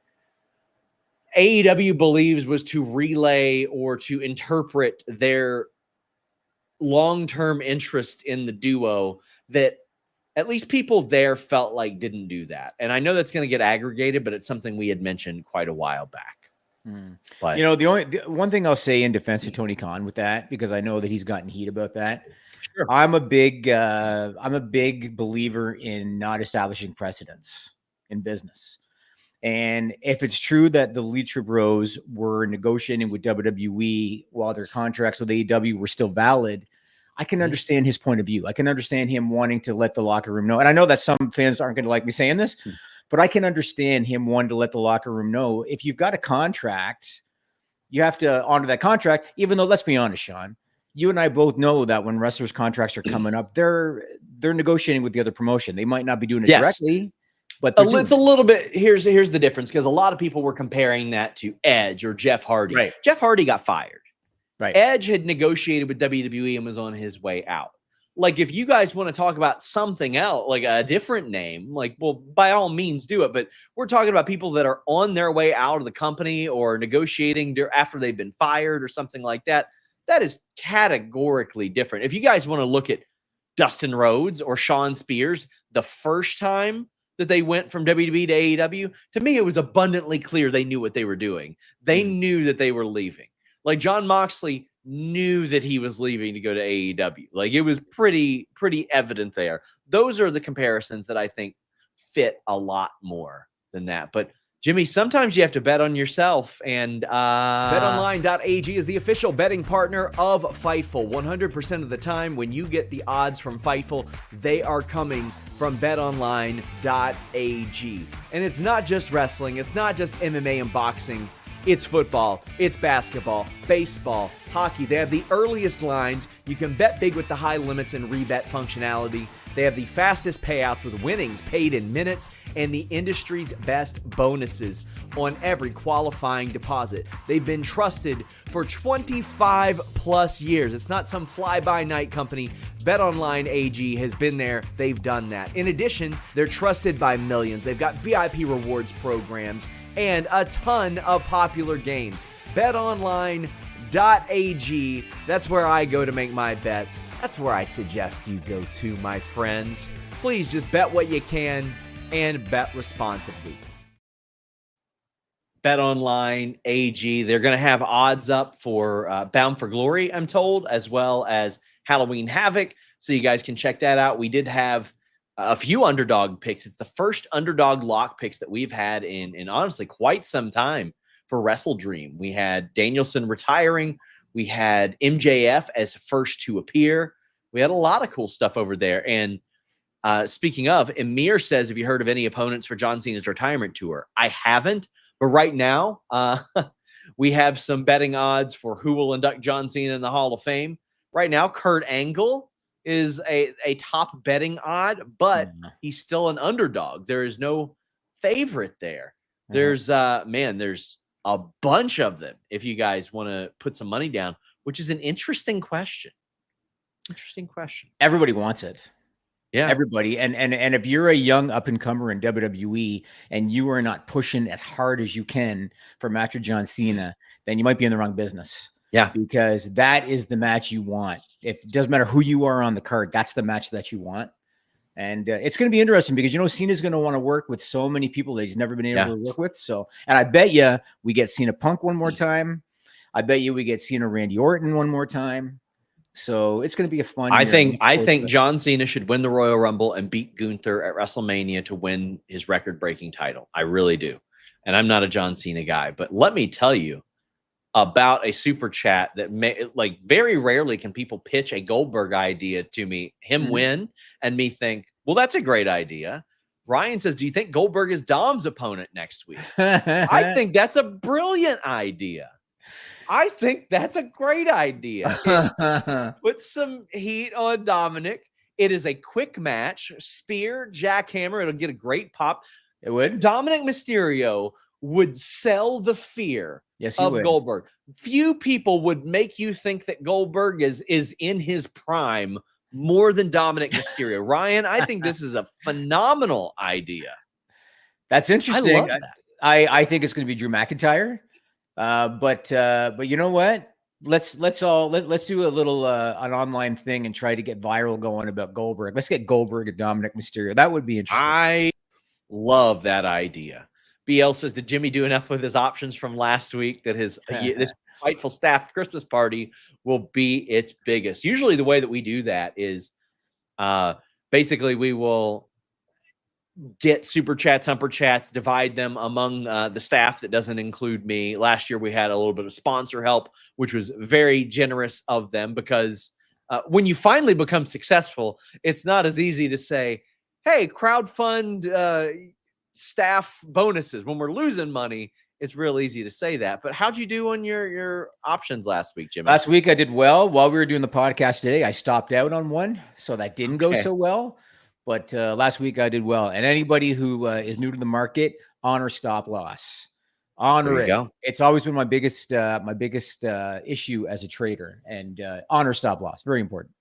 AEW believes was to relay or to interpret their long-term interest in the duo that at least people there felt like didn't do that. And I know that's going to get aggregated, but it's something we had mentioned quite a while back. But you know, the one thing I'll say in defense of Tony Khan with that, because I know that he's gotten heat about that. Sure. I'm a big believer in not establishing precedents in business. And if it's true that the Lucha Bros were negotiating with WWE while their contracts with AEW were still valid, I can understand his point of view. I can understand him wanting to let the locker room know. And I know that some fans aren't going to like me saying this, but I can understand him wanting to let the locker room know if you've got a contract, you have to honor that contract, even though, let's be honest, Sean, you and I both know that when wrestlers' contracts are coming up, they're negotiating with the other promotion. They might not be doing it directly, but it's a little bit, here's the difference, because a lot of people were comparing that to Edge or Jeff Hardy. Right. Jeff Hardy got fired. Right. Edge had negotiated with WWE and was on his way out. Like, if you guys want to talk about something else, like a different name, like, well, by all means do it. But we're talking about people that are on their way out of the company or negotiating after they've been fired or something like that. That is categorically different. If you guys want to look at Dustin Rhodes or Shawn Spears, the first time that they went from WWE to AEW, to me, it was abundantly clear they knew what they were doing. They knew that they were leaving. Like, Jon Moxley knew that he was leaving to go to AEW. Like, it was pretty evident there. Those are the comparisons that I think fit a lot more than that. But Jimmy, sometimes you have to bet on yourself, and BetOnline.ag is the official betting partner of Fightful. 100% of the time when you get the odds from Fightful, they are coming from BetOnline.ag. And it's not just wrestling, it's not just MMA and boxing. It's football, it's basketball, baseball, hockey. They have the earliest lines. You can bet big with the high limits and rebet functionality. They have the fastest payouts with winnings paid in minutes and the industry's best bonuses on every qualifying deposit. They've been trusted for 25 plus years. It's not some fly-by-night company. BetOnline AG has been there. They've done that. In addition, they're trusted by millions. They've got VIP rewards programs and a ton of popular games. BetOnline.ag, that's where I go to make my bets. That's where I suggest you go to, my friends. Please just bet what you can and bet responsibly. BetOnline AG, they're going to have odds up for Bound for Glory, I'm told, as well as Halloween Havoc. So you guys can check that out. We did have a few underdog picks. It's the first underdog lock picks that we've had in honestly quite some time for Wrestle Dream. We had Danielson retiring. We had MJF as first to appear. We had a lot of cool stuff over there. And speaking of, Emir says, have you heard of any opponents for John Cena's retirement tour? I haven't, but right now we have some betting odds for who will induct John Cena in the Hall of Fame. Right now, Kurt Angle is a top betting odd, but he's still an underdog. There is no favorite there. There's there's a bunch of them if you guys want to put some money down, which is an interesting question. Interesting question. Everybody wants it. Yeah. Everybody. And if you're a young up-and-comer in WWE and you are not pushing as hard as you can for match with John Cena, then you might be in the wrong business. Yeah. Because that is the match you want. If it doesn't matter who you are on the card, that's the match that you want. And it's going to be interesting because, Cena's going to want to work with so many people that he's never been able to work with. So, and I bet you we get Cena Punk one more time. I bet you we get Cena Randy Orton one more time. So it's going to be a fun. I think John Cena should win the Royal Rumble and beat Gunther at WrestleMania to win his record-breaking title. I really do. And I'm not a John Cena guy, but let me tell you about a super chat that very rarely can people pitch a Goldberg idea to me, him win, and me think, well, that's a great idea. Ryan says, do you think Goldberg is Dom's opponent next week? I think that's a brilliant idea. I think that's a great idea. Put some heat on Dominic. It is a quick match. Spear, jackhammer. It'll get a great pop. It would. Dominic Mysterio would sell the fear of Goldberg. Few people would make you think that Goldberg is in his prime more than Dominic Mysterio. Ryan, I think this is a phenomenal idea. That's interesting. I love that. I think it's going to be Drew McIntyre. But you know what? Let's do a little an online thing and try to get viral going about Goldberg. Let's get Goldberg and Dominic Mysterio. That would be interesting. I love that idea. BL says, did Jimmy do enough with his options from last week that his this Fightful staff Christmas party will be its biggest? Usually the way that we do that is basically we will get super chats, humper chats, divide them among the staff that doesn't include me. Last year we had a little bit of sponsor help, which was very generous of them because when you finally become successful, it's not as easy to say, hey, crowdfund staff bonuses. When we're losing money, it's real easy to say that. But how'd you do on your options last week, Jimmy? Last week I did well. While we were doing the podcast today, I stopped out on one, so that didn't go so well. But last week I did well. And anybody who is new to the market, honor stop loss. Honor it. Go. It's always been my biggest issue as a trader. And honor stop loss, very important.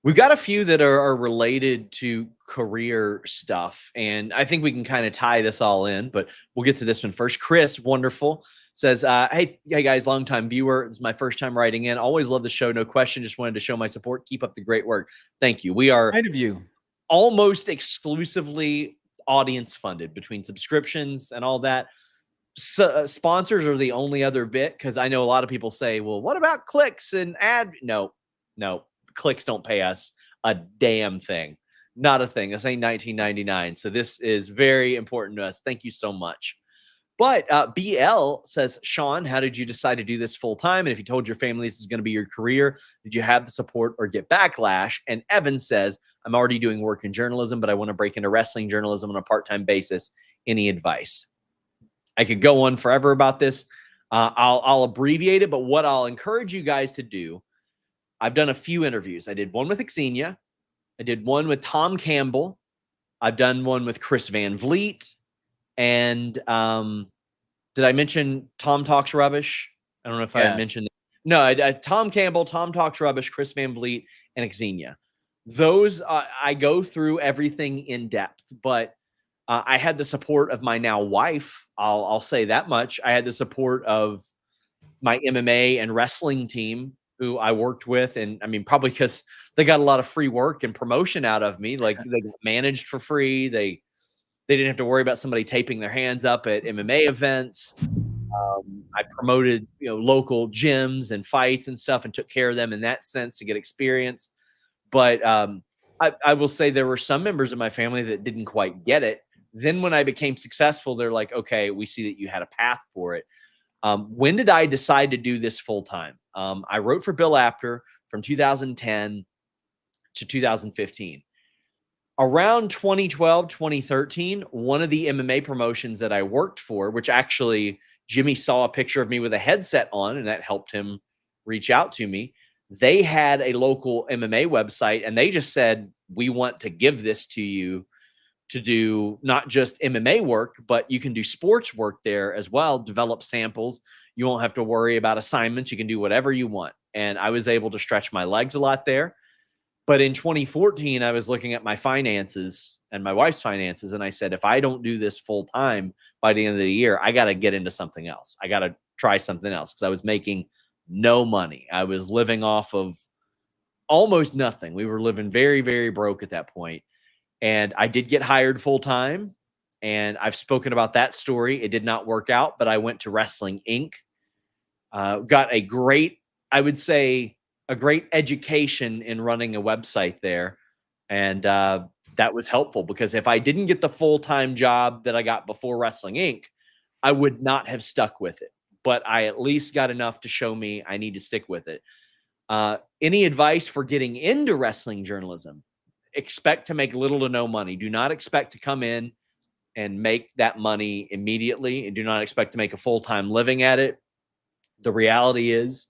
We've got a few that are related to career stuff, and I think we can kind of tie this all in, but we'll get to this one first. Chris, wonderful, says, hey guys, longtime viewer. It's my first time writing in. Always love the show. No question. Just wanted to show my support. Keep up the great work. Thank you. We are kind of you. Almost exclusively audience funded between subscriptions and all that. So, sponsors are the only other bit, because I know a lot of people say, well, what about clicks and ad? No. Clicks don't pay us a damn thing. Not a thing. This ain't 1999. So this is very important to us. Thank you so much. But BL says, Sean, how did you decide to do this full time? And if you told your family this is going to be your career, did you have the support or get backlash? And Evan says, I'm already doing work in journalism, but I want to break into wrestling journalism on a part-time basis. Any advice? I could go on forever about this. I'll abbreviate it, but what I'll encourage you guys to do, I've done a few interviews. I did one with Xenia. I did one with Tom Campbell. I've done one with Chris Van Vliet. And did I mention Tom Talks Rubbish? I don't know if I mentioned that. No, I Tom Campbell, Tom Talks Rubbish, Chris Van Vliet, and Xenia. Those, I go through everything in depth, but I had the support of my now wife. I'll say that much. I had the support of my MMA and wrestling team who I worked with. And I mean, probably because they got a lot of free work and promotion out of me. Like they got managed for free. They didn't have to worry about somebody taping their hands up at MMA events. I promoted, local gyms and fights and stuff and took care of them in that sense to get experience. But I will say there were some members of my family that didn't quite get it. Then when I became successful, they're like, okay, we see that you had a path for it. When did I decide to do this full time? I wrote for Bill Apter from 2010 to 2015. Around 2012, 2013, one of the MMA promotions that I worked for, which actually Jimmy saw a picture of me with a headset on, and that helped him reach out to me. They had a local MMA website, and they just said, we want to give this to you to do not just MMA work, but you can do sports work there as well, develop samples. You won't have to worry about assignments. You can do whatever you want. And I was able to stretch my legs a lot there. But in 2014, I was looking at my finances and my wife's finances, and I said, if I don't do this full time by the end of the year, I got to get into something else. I got to try something else because I was making no money. I was living off of almost nothing. We were living very, very broke at that point. And I did get hired full time, and I've spoken about that story. It did not work out, but I went to Wrestling Inc. Got a great, I would say, a great education in running a website there. And that was helpful because if I didn't get the full-time job that I got before Wrestling Inc., I would not have stuck with it. But I at least got enough to show me I need to stick with it. Any advice for getting into wrestling journalism? Expect to make little to no money. Do not expect to come in and make that money immediately, and do not expect to make a full-time living at it. The reality is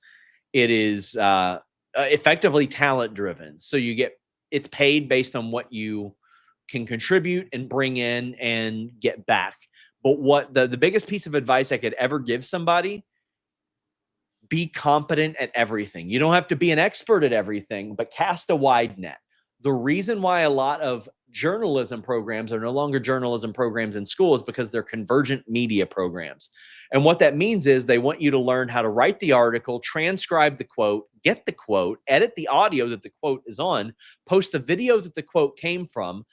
it is effectively talent driven. So it's paid based on what you can contribute and bring in and get back. But what the biggest piece of advice I could ever give somebody, be competent at everything. You don't have to be an expert at everything, but cast a wide net. The reason why a lot of journalism programs are no longer journalism programs in school is because they're convergent media programs. And what that means is they want you to learn how to write the article, transcribe the quote, get the quote, edit the audio that the quote is on, post the video that the quote came from,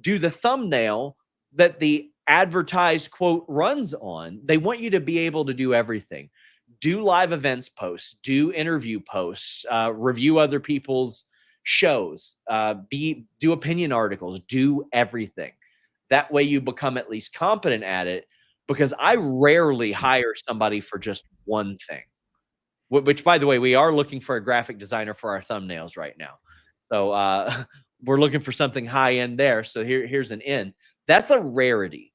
do the thumbnail that the advertised quote runs on. They want you to be able to do everything. Do live events posts, do interview posts, review other people's shows, do opinion articles, do everything. That way you become at least competent at it, because I rarely hire somebody for just one thing, which, by the way, we are looking for a graphic designer for our thumbnails right now. So we're looking for something high end there. So here's an in. That's a rarity.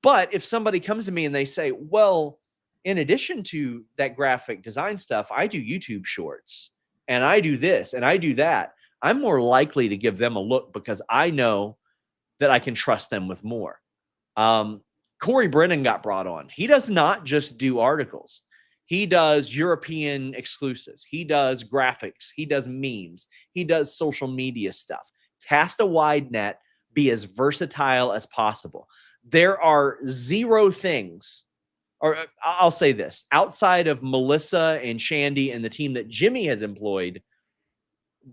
But if somebody comes to me and they say, well, in addition to that graphic design stuff, I do YouTube shorts and I do this and I do that, I'm more likely to give them a look because I know that I can trust them with more. Corey Brennan got brought on. He does not just do articles. He does European exclusives. He does graphics. He does memes. He does social media stuff. Cast a wide net. Be as versatile as possible. There are zero things, or I'll say this, outside of Melissa and Shandy and the team that Jimmy has employed,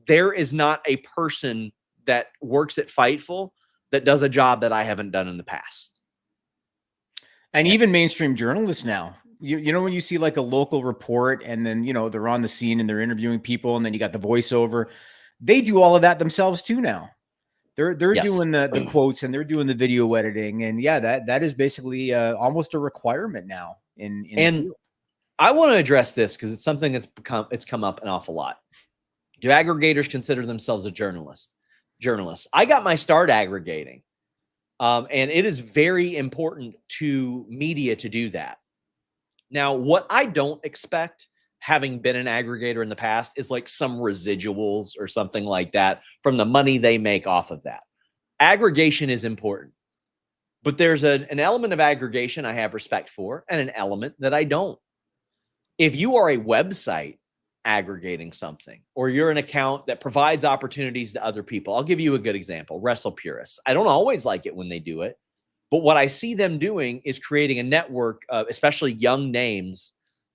there is not a person that works at Fightful that does a job that I haven't done in the past. And even mainstream journalists now, you know, when you see like a local report and then, they're on the scene and they're interviewing people and then you got the voiceover, they do all of that themselves too now. They're Yes. doing the quotes and they're doing the video editing, and yeah, that is basically almost a requirement now in the And field. I want to address this because it's something that's come up an awful lot. Do aggregators consider themselves a journalist? I got my start aggregating, and it is very important to media to do that. Now, what I don't expect, having been an aggregator in the past, is like some residuals or something like that from the money they make off of that. Aggregation is important, but there's an element of aggregation I have respect for and an element that I don't. If you are a website aggregating something, or you're an account that provides opportunities to other people, I'll give you a good example. Wrestle Purists. I don't always like it when they do it, but what I see them doing is creating a network of especially young names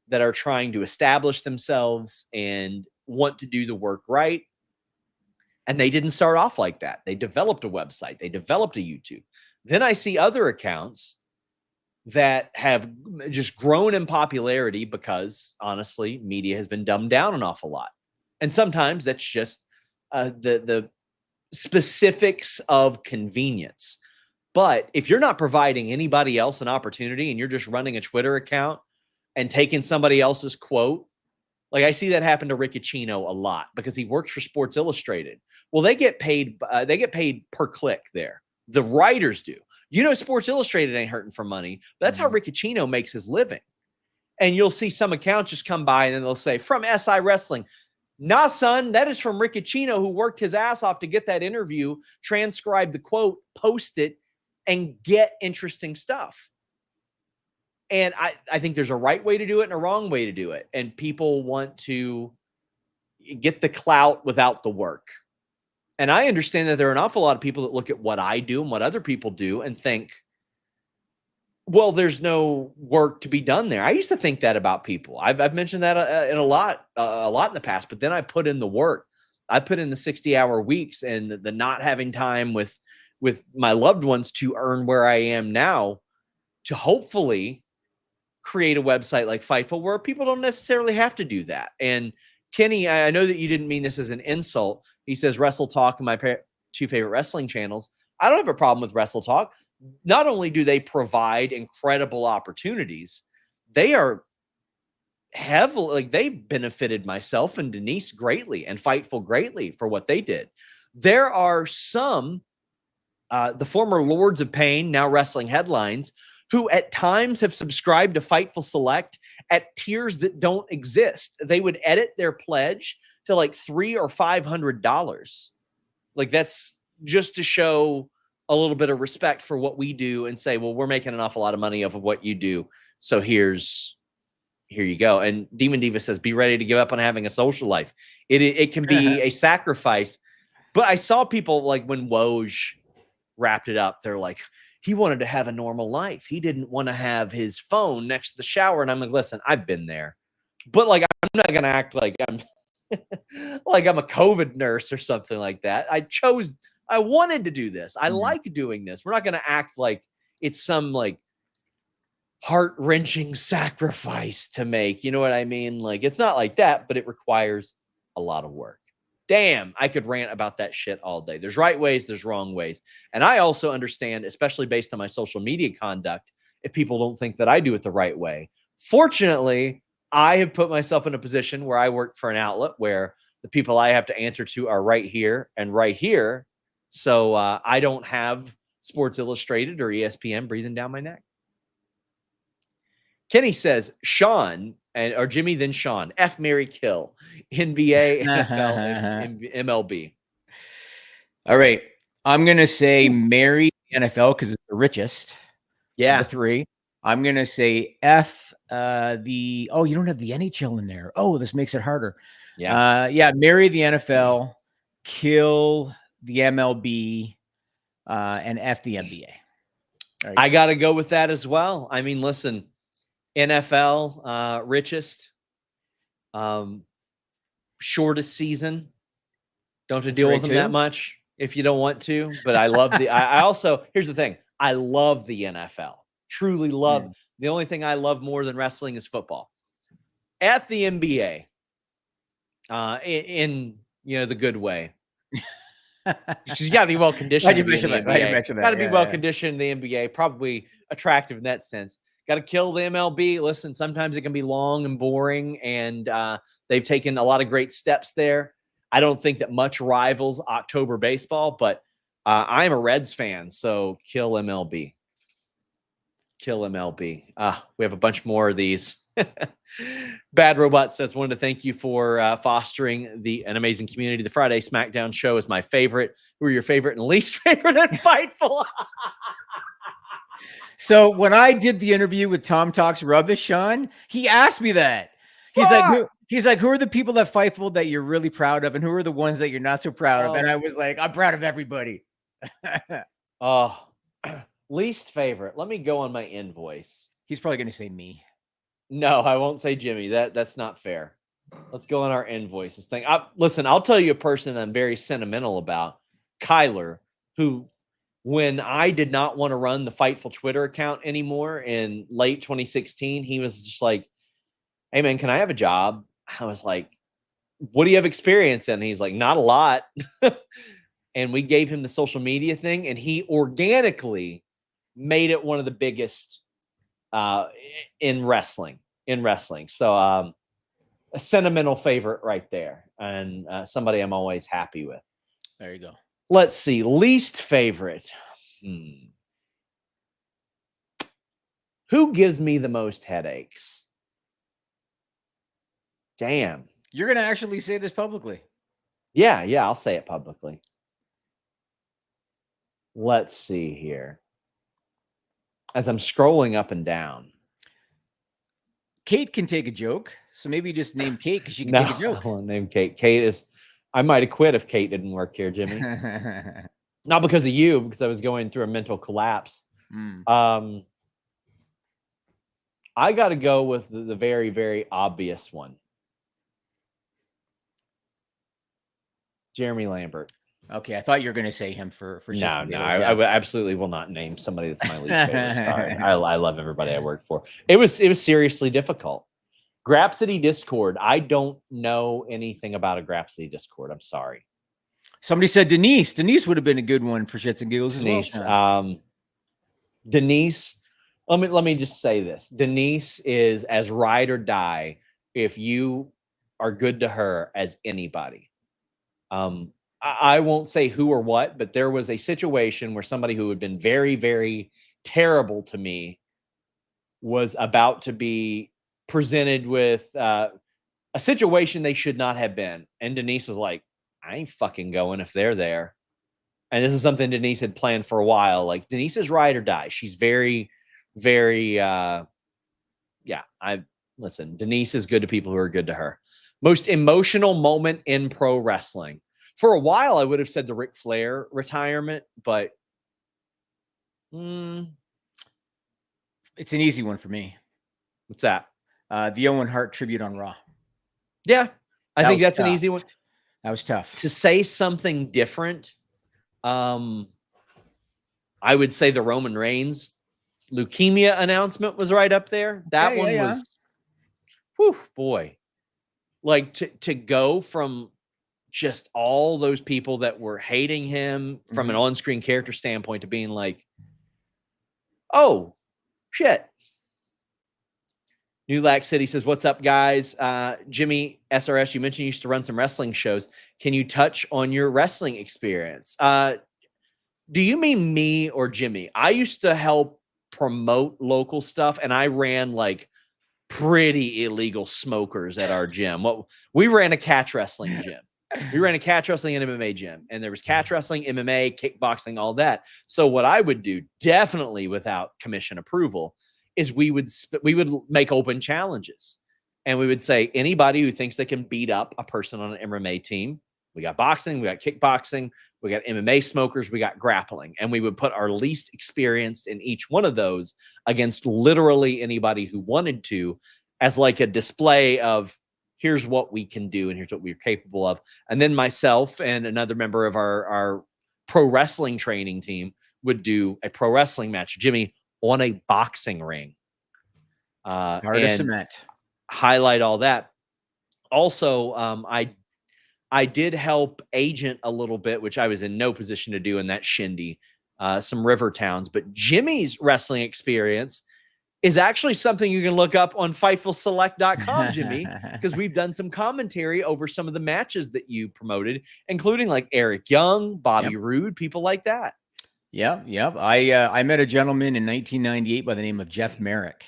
that are trying to establish themselves and want to do the work right. And they didn't start off like that. They developed a website. They developed a YouTube. Then I see other accounts that have just grown in popularity because, honestly, media has been dumbed down an awful lot. And sometimes that's just the specifics of convenience. But if you're not providing anybody else an opportunity and you're just running a Twitter account and taking somebody else's quote, like I see that happen to Riccicino a lot because he works for Sports Illustrated. Well, they get paid per click there. The writers do. You know, Sports Illustrated ain't hurting for money. But that's how Riccicino makes his living. And you'll see some accounts just come by and then they'll say, from SI Wrestling. Nah, son, that is from Riccicino, who worked his ass off to get that interview, transcribe the quote, post it, and get interesting stuff. And I think there's a right way to do it and a wrong way to do it. And people want to get the clout without the work. And I understand that there are an awful lot of people that look at what I do and what other people do and think, well, there's no work to be done there. I used to think that about people. I've mentioned that in a lot in the past, but then I put in the work. I put in the 60-hour weeks and the not having time with my loved ones to earn where I am now, to hopefully create a website like Fightful where people don't necessarily have to do that. And Kenny, I know that you didn't mean this as an insult. He says Wrestle Talk and my two favorite wrestling channels. I don't have a problem with Wrestle Talk. Not only do they provide incredible opportunities, they are heavily, like, they've benefited myself and Denise greatly and Fightful greatly for what they did. There are some, the former Lords of Pain, now Wrestling Headlines, who at times have subscribed to Fightful Select at tiers that don't exist. They would edit their pledge to like $300 or $500. Like, that's just to show a little bit of respect for what we do and say, well, we're making an awful lot of money off of what you do. So here you go. And Demon Diva says, be ready to give up on having a social life. It can be a sacrifice. But I saw people, like, when Woj wrapped it up, they're like, he wanted to have a normal life. He didn't want to have his phone next to the shower. And I'm like, listen, I've been there. But, like, I'm not going to act like I'm like I'm a COVID nurse or something like that. I wanted to do this. I like doing this. We're not going to act like it's some, like, heart-wrenching sacrifice to make. You know what I mean? Like, it's not like that, but it requires a lot of work. Damn, I could rant about that shit all day. There's right ways, there's wrong ways. And I also understand, especially based on my social media conduct, if people don't think that I do it the right way. Fortunately, I have put myself in a position where I work for an outlet where the people I have to answer to are right here and right here. So I don't have Sports Illustrated or ESPN breathing down my neck. Kenny says, Sean, or Jimmy, then Sean, F, Marry, Kill, NBA, NFL, and MLB. All right. I'm going to say marry NFL because it's the richest. Yeah. The three. I'm going to say F you don't have the NHL in there. Oh, this makes it harder. Yeah. Marry the NFL, kill the MLB, and F the NBA. Right. I got to go with that as well. I mean, listen, NFL, richest, shortest season. Don't have to deal with them that much if you don't want to. But I love I also, here's the thing. I love the NFL. Truly love. Yeah. The only thing I love more than wrestling is football. At the NBA, in the good way. She's got to be well conditioned. Glad you mentioned that. Glad you mentioned that. Got to be Yeah, well yeah. conditioned in the NBA. Probably attractive in that sense. Got to kill the MLB. Listen, sometimes it can be long and boring, and they've taken a lot of great steps there. I don't think that much rivals October baseball, but I'm a Reds fan, so kill MLB. Kill MLB. We have a bunch more of these. Bad Robot says, wanted to thank you for fostering an amazing community. The Friday SmackDown show is my favorite. Who are your favorite and least favorite at Fightful? So when I did the interview with Tom Talks Rubbish, Sean, he asked me that. He's like, who are the people that Fightful that you're really proud of, and who are the ones that you're not so proud of? And I was like, I'm proud of everybody. Least favorite. Let me go on my invoice. He's probably going to say me. No, I won't say Jimmy. That's not fair. Let's go on our invoices thing. Listen, I'll tell you a person I'm very sentimental about, Kyler, who, when I did not want to run the Fightful Twitter account anymore in late 2016, he was just like, hey, man, can I have a job? I was like, what do you have experience in? And he's like, not a lot. And we gave him the social media thing, and he organically made it one of the biggest in wrestling. So a sentimental favorite right there, and somebody I'm always happy with. There you go. Let's see. Least favorite. Who gives me the most headaches? Damn. You're going to actually say this publicly. Yeah, I'll say it publicly. Let's see here. As I'm scrolling up and down. Kate can take a joke, so maybe just name Kate because she can take a joke. I won't name Kate. I might have quit if Kate didn't work here, Jimmy. Not because of you, because I was going through a mental collapse. I got to go with the very, very obvious one. Jeremy Lambert. Okay, I thought you were going to say him for No, I absolutely will not name somebody that's my least favorite. Sorry. I love everybody I worked for. It was seriously difficult. Grapsody Discord. I don't know anything about a Grapsody Discord. I'm sorry. Somebody said Denise. Denise would have been a good one for shits and giggles as well. Denise. Let me just say this. Denise is as ride or die if you are good to her as anybody. I won't say who or what, but there was a situation where somebody who had been very, very terrible to me was about to be presented with a situation they should not have been. And Denise is like, I ain't fucking going if they're there. And this is something Denise had planned for a while. Like, Denise is ride or die. She's very, very, listen, Denise is good to people who are good to her. Most emotional moment in pro wrestling. For a while, I would have said the Ric Flair retirement, but It's an easy one for me. What's that? The Owen Hart tribute on Raw. Yeah, I think that's an easy one. That was tough. To say something different, I would say the Roman Reigns leukemia announcement was right up there. That one was, whew, boy. Like to go from just all those people that were hating him from an on-screen character standpoint to being like, oh, shit. New Lac City says, what's up, guys? Jimmy, SRS, you mentioned you used to run some wrestling shows. Can you touch on your wrestling experience? Do you mean me or Jimmy? I used to help promote local stuff, and I ran like pretty illegal smokers at our gym. We ran a catch wrestling gym. We ran a catch wrestling and MMA gym, and there was catch wrestling, MMA, kickboxing, all that. So what I would do, definitely without commission approval, is we would make open challenges, and we would say anybody who thinks they can beat up a person on an MMA team. We got boxing, we got kickboxing, we got MMA smokers, we got grappling, and we would put our least experienced in each one of those against literally anybody who wanted to, as like a display of here's what we can do and here's what we're capable of. And then myself and another member of our pro wrestling training team would do a pro wrestling match, Jimmy, on a boxing ring. Hard as cement. Highlight all that. Also, I did help agent a little bit, which I was in no position to do in that shindy, some river towns. But Jimmy's wrestling experience is actually something you can look up on FightfulSelect.com, Jimmy, because we've done some commentary over some of the matches that you promoted, including like Eric Young, Bobby Roode, people like that. Yep. I met a gentleman in 1998 by the name of Jeff Merrick.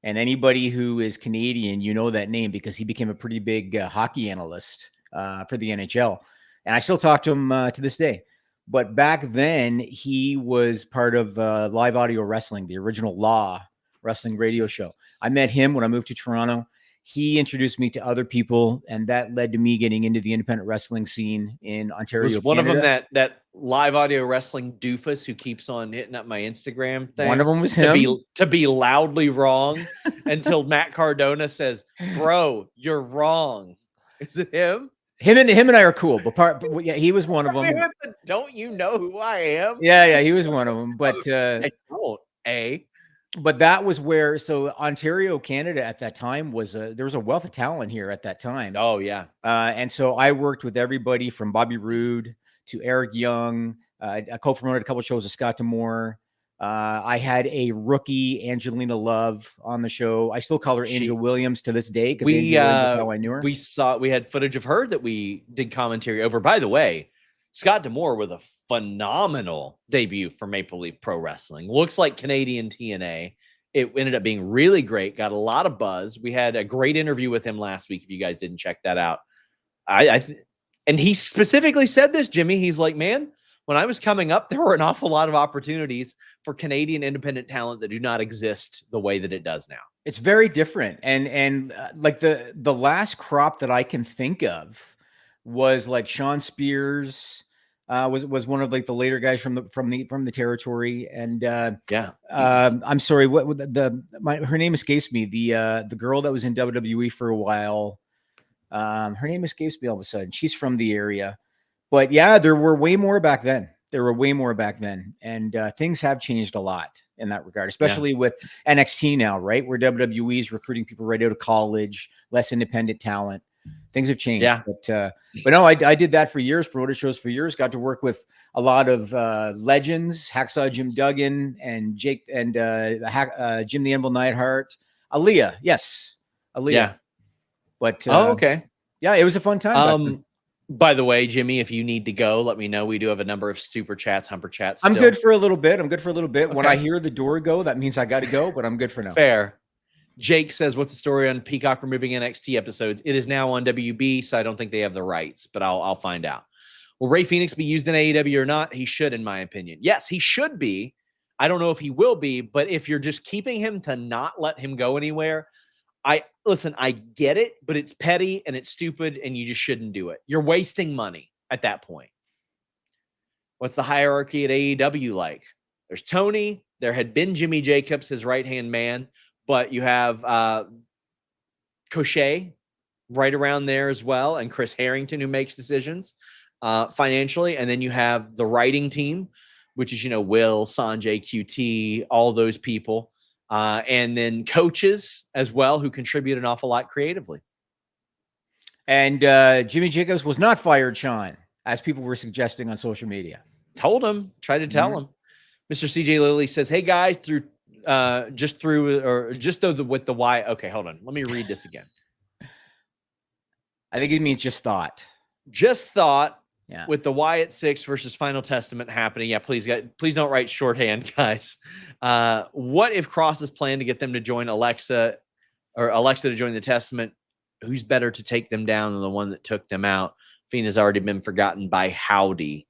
And anybody who is Canadian, you know that name because he became a pretty big hockey analyst for the NHL. And I still talk to him to this day. But back then, he was part of Live Audio Wrestling, the original Law wrestling radio show. I met him when I moved to Toronto. He introduced me to other people, and that led to me getting into the independent wrestling scene in Ontario. Was one Canada. of them that Live Audio Wrestling doofus who keeps on hitting up my Instagram thing? One of them was him. To be loudly wrong until Matt Cardona says, "Bro, you're wrong." Is it him? Him and I are cool, but yeah, he was one of them. Don't you know who I am? Yeah, he was one of them. But I don't. But that was where, so Ontario, Canada at that time there was a wealth of talent here at that time. Oh yeah. And so I worked with everybody from Bobby Roode to Eric Young. I co-promoted a couple of shows with Scott D'Amore. I had a rookie, Angelina Love, on the show. I still call her Angel Williams to this day because Angel Williams is how I knew her. We had footage of her that we did commentary over. By the way, Scott D'Amore with a phenomenal debut for Maple Leaf Pro Wrestling. Looks like Canadian TNA. It ended up being really great. Got a lot of buzz. We had a great interview with him last week. If you guys didn't check that out, and he specifically said this, Jimmy. He's like, man, when I was coming up, there were an awful lot of opportunities for Canadian independent talent that do not exist the way that it does now. It's very different, and like the last crop that I can think of was like Sean Spears. Was one of like the later guys from the territory, and I'm sorry, her name escapes me. The girl that was in WWE for a while, her name escapes me all of a sudden. She's from the area, but yeah, there were way more back then. And things have changed a lot in that regard, especially with NXT now, right? Where WWE is recruiting people right out of college, less independent talent. Things have changed, but no, I did that for years, promoted shows for years, got to work with a lot of legends, Hacksaw Jim Duggan and Jake and Jim the Anvil Neidhart, Aaliyah. Yeah. But okay. Yeah, it was a fun time. By the way, Jimmy, if you need to go, let me know. We do have a number of super chats, humper chats. I'm good for a little bit. Okay. When I hear the door go, that means I got to go, but I'm good for now. Fair. Jake says, what's the story on Peacock removing NXT episodes? It is now on WB, so I don't think they have the rights, but I'll find out. Will Rey Fenix be used in AEW or not? He should, in my opinion. Yes, he should be. I don't know if he will be, but if you're just keeping him to not let him go anywhere, I get it, but it's petty and it's stupid and you just shouldn't do it. You're wasting money at that point. What's the hierarchy at AEW like? There's Tony. There had been Jimmy Jacobs, his right-hand man. But you have Cochet right around there as well, and Chris Harrington, who makes decisions financially. And then you have the writing team, which is, Will, Sanjay, QT, all those people. And then coaches as well, who contribute an awful lot creatively. And Jimmy Jacobs was not fired, Sean, as people were suggesting on social media. Tried to tell him. Mr. CJ Lilly says, hey, guys, with the why. Okay, hold on. Let me read this again. I think it means just thought. Yeah. With the Wyatt 6 versus Final Testament happening. Yeah, please don't write shorthand, guys. What if Cross's plan to get them to join Alexa to join the Testament? Who's better to take them down than the one that took them out? Fiend has already been forgotten by Howdy.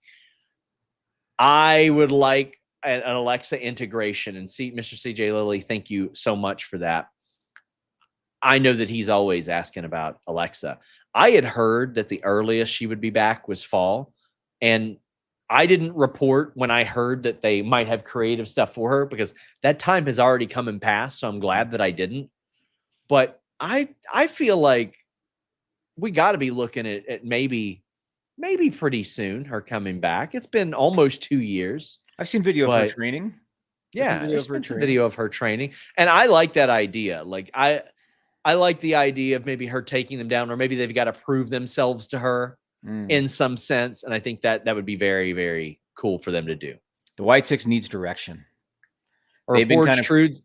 I would like an Alexa integration, and see, Mr. CJ Lilly, thank you so much for that. I know that he's always asking about Alexa. I had heard that the earliest she would be back was fall, and I didn't report when I heard that they might have creative stuff for her because that time has already come and passed, so I'm glad that I didn't. But I feel like we got to be looking at maybe pretty soon her coming back. It's been almost 2 years. I've seen video of her training. There's been some video of her training. And I like that idea. Like I like the idea of maybe her taking them down, or maybe they've got to prove themselves to her in some sense. And I think that would be very, very cool for them to do. The White Six needs direction. They've been kind of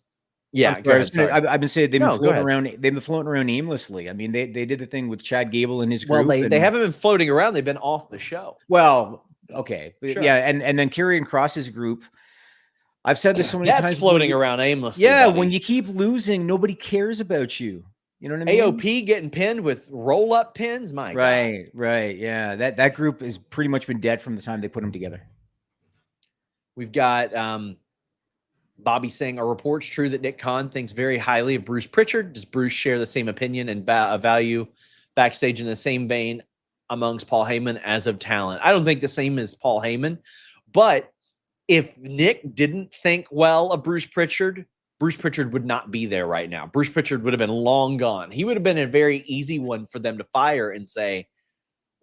yeah. Go ahead, sorry. I've been saying they've No, been go floating ahead. around. They've been floating around aimlessly. I mean, they did the thing with Chad Gable and his Well, group. they haven't been floating around. They've been off the show. Well, okay, Sure. yeah, and then Karrion Kross's group. I've said this so many That's times. floating around aimlessly. Yeah, buddy. when you keep losing, nobody cares about you. You know what I mean? AOP getting pinned with roll-up pins. My God. Right. Yeah, that group has pretty much been dead from the time they put them together. We've got Bobby saying, "Are reports true that Nick Khan thinks very highly of Bruce Pritchard? Does Bruce share the same opinion and value backstage in the same vein amongst Paul Heyman as of talent?" I don't think the same as Paul Heyman, but if Nick didn't think well of Bruce Pritchard would not be there right now. Bruce Pritchard would have been long gone. He would have been a very easy one for them to fire and say,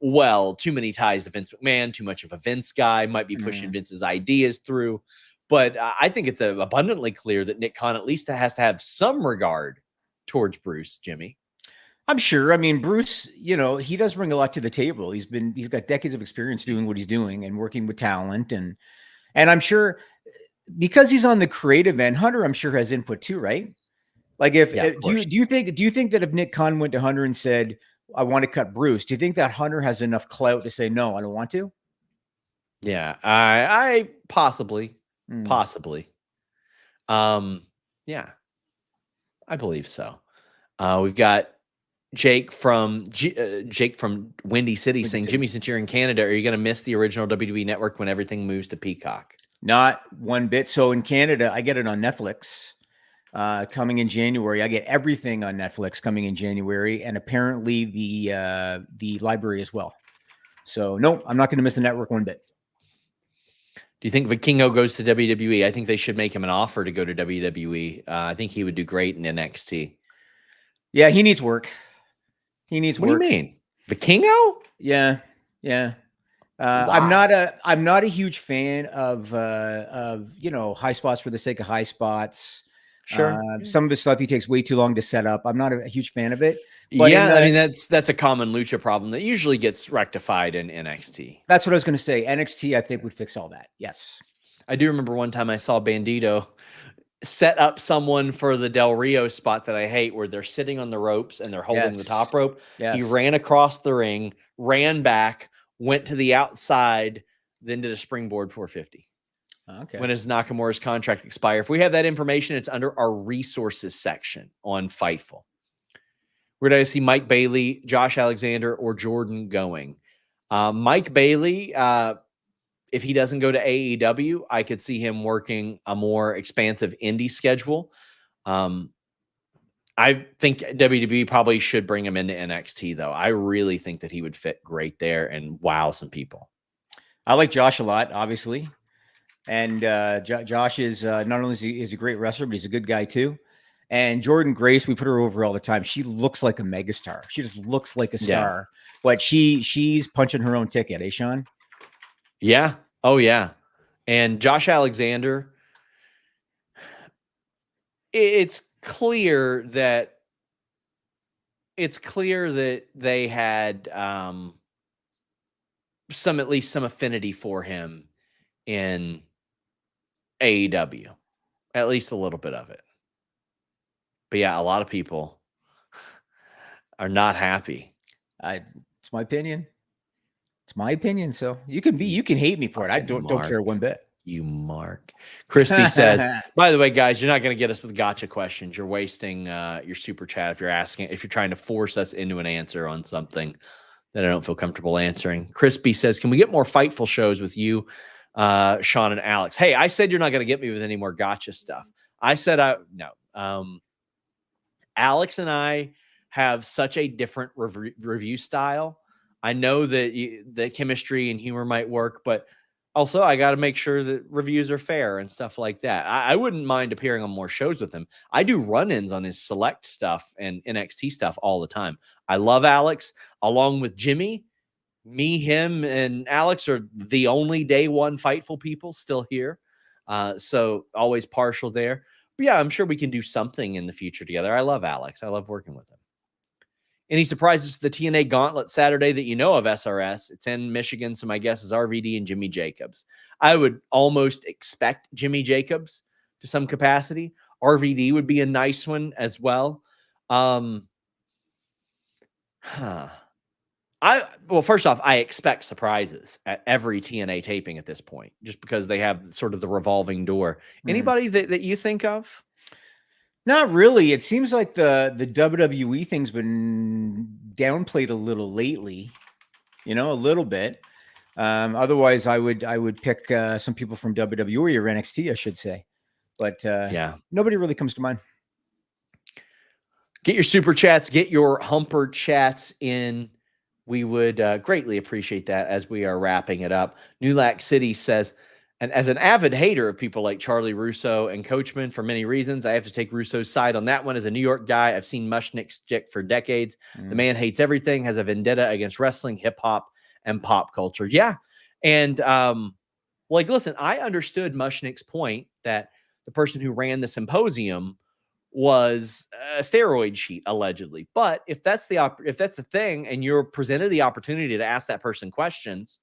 well, too many ties to Vince McMahon, too much of a Vince guy, might be pushing Vince's ideas through. But I think it's abundantly clear that Nick Khan at least has to have some regard towards Bruce, Jimmy. I'm sure. I mean, Bruce, you know, he does bring a lot to the table. He's got decades of experience doing what he's doing and working with talent. And I'm sure because he's on the creative end, Hunter, I'm sure, has input too, right? Like do you think that if Nick Khan went to Hunter and said, I want to cut Bruce, do you think that Hunter has enough clout to say, no, I don't want to? Yeah, I possibly. Yeah, I believe so. We've got Jake from Windy City saying, Jimmy, since you're in Canada, are you going to miss the original WWE network when everything moves to Peacock? Not one bit. So in Canada, I get it on Netflix coming in January. I get everything on Netflix coming in January, and apparently the library as well. So no, I'm not going to miss the network one bit. Do you think Vikingo goes to WWE? I think they should make him an offer to go to WWE. I think he would do great in NXT. Yeah, he needs work. He needs work. What do you mean? Vikingo? Yeah. Wow. I'm not a huge fan of high spots for the sake of high spots. Sure. Some of the stuff he takes way too long to set up. I'm not a huge fan of it. But I mean that's a common Lucha problem that usually gets rectified in NXT. That's what I was going to say. NXT, I think, would fix all that. Yes. I do remember one time I saw Bandito set up someone for the Del Rio spot that I hate, where they're sitting on the ropes and they're holding the top rope. Yes. He ran across the ring, ran back, went to the outside, then did a springboard 450. Okay. When does Nakamura's contract expire? If we have that information, it's under our resources section on Fightful. Where do I see Mike Bailey, Josh Alexander, or Jordan going? Mike Bailey, if he doesn't go to AEW, I could see him working a more expansive indie schedule. I think WWE probably should bring him into NXT, though. I really think that he would fit great there and wow some people. I like Josh a lot, obviously. And Josh is not only is he a great wrestler, but he's a good guy too. And Jordan Grace, we put her over all the time. She looks like a megastar. She just looks like a star. But she's punching her own ticket, eh, Sean? Yeah. Oh, yeah. And Josh Alexander, it's clear that they had at least some affinity for him in AEW, at least a little bit of it. But yeah, a lot of people are not happy. It's my opinion. It's my opinion. So you can hate me for it. I don't care one bit. You mark. Crispy says, by the way, guys, you're not going to get us with gotcha questions. You're wasting your super chat if you're trying to force us into an answer on something that I don't feel comfortable answering. Crispy says, can we get more Fightful shows with you, Sean and Alex? Hey, I said you're not going to get me with any more gotcha stuff. I said no. Alex and I have such a different review style. I know that the chemistry and humor might work, but also I got to make sure that reviews are fair and stuff like that. I wouldn't mind appearing on more shows with him. I do run-ins on his select stuff and NXT stuff all the time. I love Alex, along with Jimmy. Me, him, and Alex are the only day one Fightful people still here. So always partial there. But yeah, I'm sure we can do something in the future together. I love Alex. I love working with him. Any surprises for the TNA Gauntlet Saturday that you know of, SRS? It's in Michigan, so my guess is RVD and Jimmy Jacobs. I would almost expect Jimmy Jacobs to some capacity. RVD would be a nice one as well. Well, first off, I expect surprises at every TNA taping at this point, just because they have sort of the revolving door. Anybody that you think of? Not really. It seems like the WWE thing's been downplayed a little lately, a little bit. Otherwise, I would pick some people from WWE or NXT, I should say. But yeah, nobody really comes to mind. Get your super chats, get your Humper chats in. We would greatly appreciate that as we are wrapping it up. New Lac City says, and as an avid hater of people like Charlie Russo and Coachman for many reasons, I have to take Russo's side on that one. As a New York guy, I've seen Mushnick's stick for decades. The man hates everything, has a vendetta against wrestling, hip hop, and pop culture. Yeah. And listen, I understood Mushnick's point that the person who ran the symposium was a steroid sheet, allegedly. But if that's the thing, and you're presented the opportunity to ask that person questions,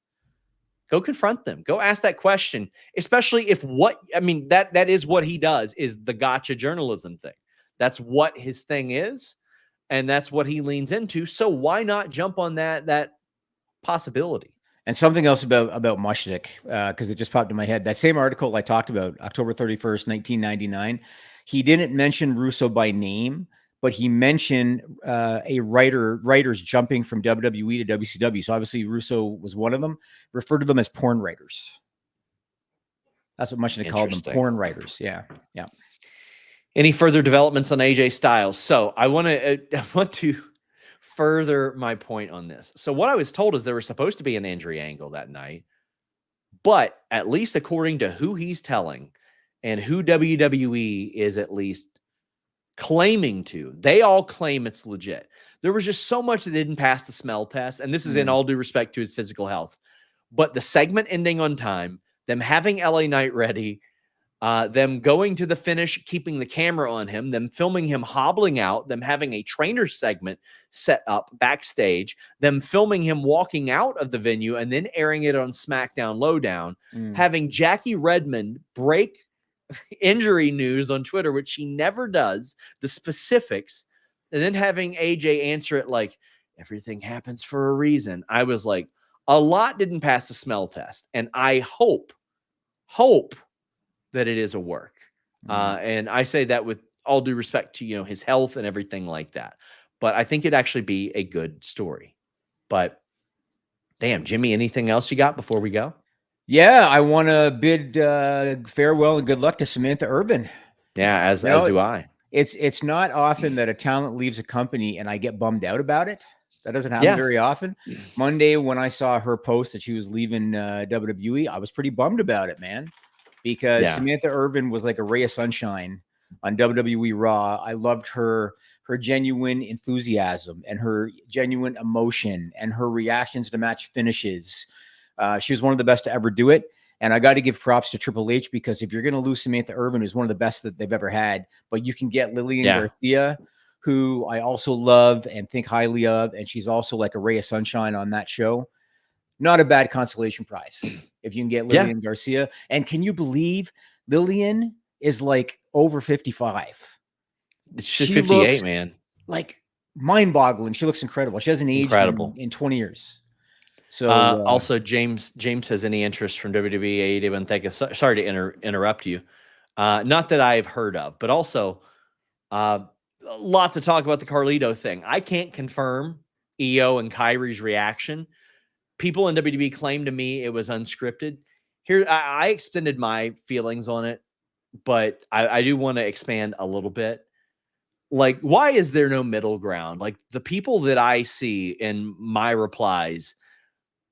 go confront them. Go ask that question, especially if that is what he does, is the gotcha journalism thing. That's what his thing is, and that's what he leans into. So why not jump on that possibility? And something else about Mushnick, because it just popped in my head. That same article I talked about, October 31st, 1999, he didn't mention Russo by name, but he mentioned writers jumping from WWE to WCW. So obviously Russo was one of them. Referred to them as porn writers. That's what Mushnick called them, porn writers. Yeah. Any further developments on AJ Styles? So I want to further my point on this. So what I was told is there was supposed to be an injury angle that night, but at least according to who he's telling and who WWE is at least claiming to, they all claim it's legit. There was just so much that didn't pass the smell test, and this is in all due respect to his physical health. But the segment ending on time, them having LA Knight ready, them going to the finish, keeping the camera on him, them filming him hobbling out, them having a trainer segment set up backstage, them filming him walking out of the venue and then airing it on SmackDown Lowdown, having Jackie Redmond break injury news on Twitter, which she never does, the specifics, and then having AJ answer it like, everything happens for a reason. I was like, a lot didn't pass the smell test, and I hope that it is a work. And I say that with all due respect to, his health and everything like that. But I think it'd actually be a good story. But damn, Jimmy, anything else you got before we go? Yeah, I want to bid farewell and good luck to Samantha Urban. Yeah, as do I. It's not often that a talent leaves a company and I get bummed out about it. That doesn't happen very often. Monday, when I saw her post that she was leaving WWE, I was pretty bummed about it, man. Because Samantha Urban was like a ray of sunshine on WWE Raw. I loved her genuine enthusiasm and her genuine emotion and her reactions to match finishes. She was one of the best to ever do it. And I got to give props to Triple H, because if you're going to lose Samantha Urban, who's one of the best that they've ever had, but you can get Lillian Garcia, who I also love and think highly of. And she's also like a ray of sunshine on that show. Not a bad consolation prize if you can get Lillian Garcia. And can you believe Lillian is like over 55? She's 58, man. Like mind-boggling. She looks incredible. She hasn't aged in 20 years. So also, James says, any interest from WWE, AEW, and thank you. Sorry to interrupt you. Not that I've heard of, but also lots of talk about the Carlito thing. I can't confirm EO and Kyrie's reaction. People in WWE claim to me it was unscripted. Here, I extended my feelings on it, but I do want to expand a little bit. Like, why is there no middle ground? Like, the people that I see in my replies,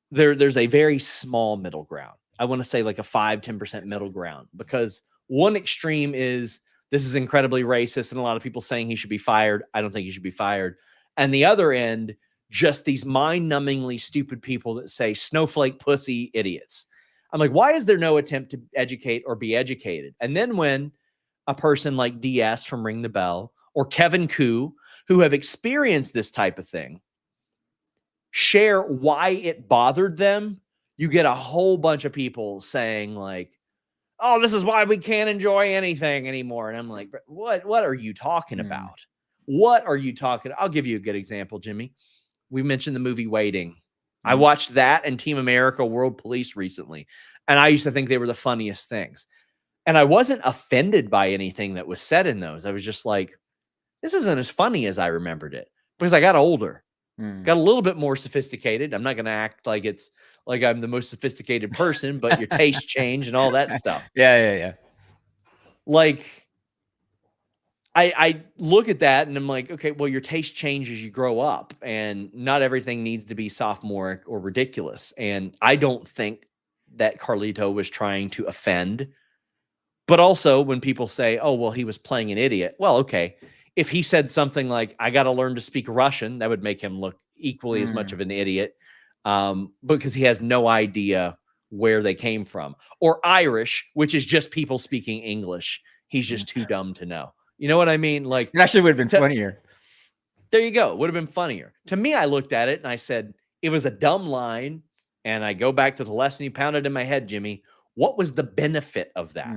there's a very small middle ground. I want to say like a 5-10% middle ground, because one extreme is this is incredibly racist and a lot of people saying he should be fired. I don't think he should be fired. And the other end, just these mind-numbingly stupid people that say snowflake pussy idiots. I'm like, why is there no attempt to educate or be educated? And then when a person like DS from Ring the Bell or Kevin Koo, who have experienced this type of thing share why it bothered them, you get a whole bunch of people saying like, oh, this is why we can't enjoy anything anymore. And I'm like, what are you talking about? What are you talking? I'll give you a good example, Jimmy. We mentioned the movie Waiting. I watched that and Team America World Police recently. And I used to think they were the funniest things. And I wasn't offended by anything that was said in those. I was just like, this isn't as funny as I remembered it, because I got older, got a little bit more sophisticated. I'm not going to act like it's like I'm the most sophisticated person, but your taste change and all that stuff. Yeah. Like, I look at that and I'm like, okay, well, your taste changes as you grow up, and not everything needs to be sophomoric or ridiculous. And I don't think that Carlito was trying to offend. But also when people say, oh, well, he was playing an idiot. Well, okay. If he said something like, I got to learn to speak Russian, that would make him look equally as much of an idiot, because he has no idea where they came from. Or Irish, which is just people speaking English. He's just too dumb to know. You know what I mean? Like, It actually would have been funnier. There you go. Would have been funnier. To me, I looked at it and I said, it was a dumb line. And I go back to the lesson you pounded in my head, Jimmy. What was the benefit of that?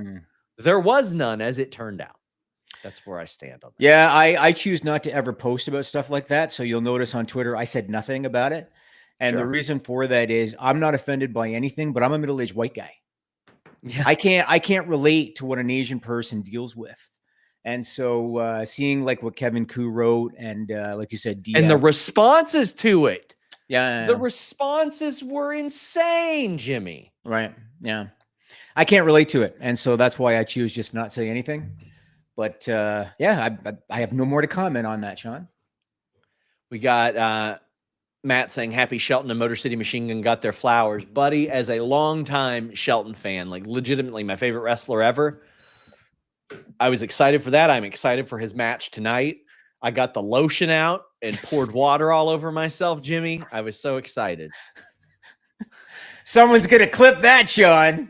There was none, as it turned out. That's where I stand on that. Yeah, I choose not to ever post about stuff like that. So you'll notice on Twitter, I said nothing about it. And the reason for that is I'm not offended by anything, but I'm a middle-aged white guy. Yeah. I can't relate to what an Asian person deals with. And so seeing like what Kevin Koo wrote and like you said, and the responses to it. Yeah. The responses were insane, Jimmy. Right. Yeah. I can't relate to it. And so that's why I choose just not say anything. But yeah, I have no more to comment on that, Sean. We got Matt saying, happy Shelton and Motor City Machine Gun got their flowers. Buddy, as a longtime Shelton fan, like legitimately my favorite wrestler ever, I was excited for that. I'm excited for his match tonight. I got the lotion out and poured water all over myself, Jimmy. I was so excited. Someone's going to clip that, Sean.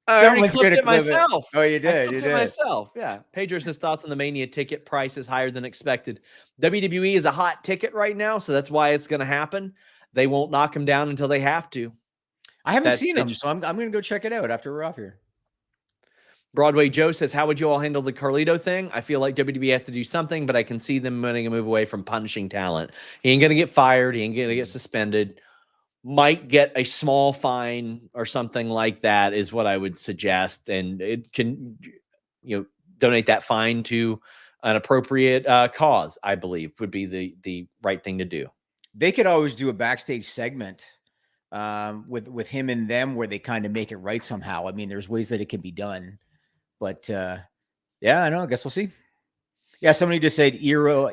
I already clipped it myself. Oh, you did. I clipped it myself. Yeah. Pedro says thoughts on the Mania ticket price is higher than expected. WWE is a hot ticket right now, so that's why it's going to happen. They won't knock them down until they have to. I haven't seen them, so I'm going to go check it out after we're off here. Broadway Joe says, how would you all handle the Carlito thing? I feel like WWE has to do something, but I can see them wanting to move away from punishing talent. He ain't going to get fired. He ain't going to get suspended. Might get a small fine or something like that is what I would suggest. And it can, donate that fine to an appropriate cause, I believe would be the right thing to do. They could always do a backstage segment with him and them where they kind of make it right somehow. I mean, there's ways that it can be done. But yeah, I know. I guess we'll see. Yeah, somebody just said Io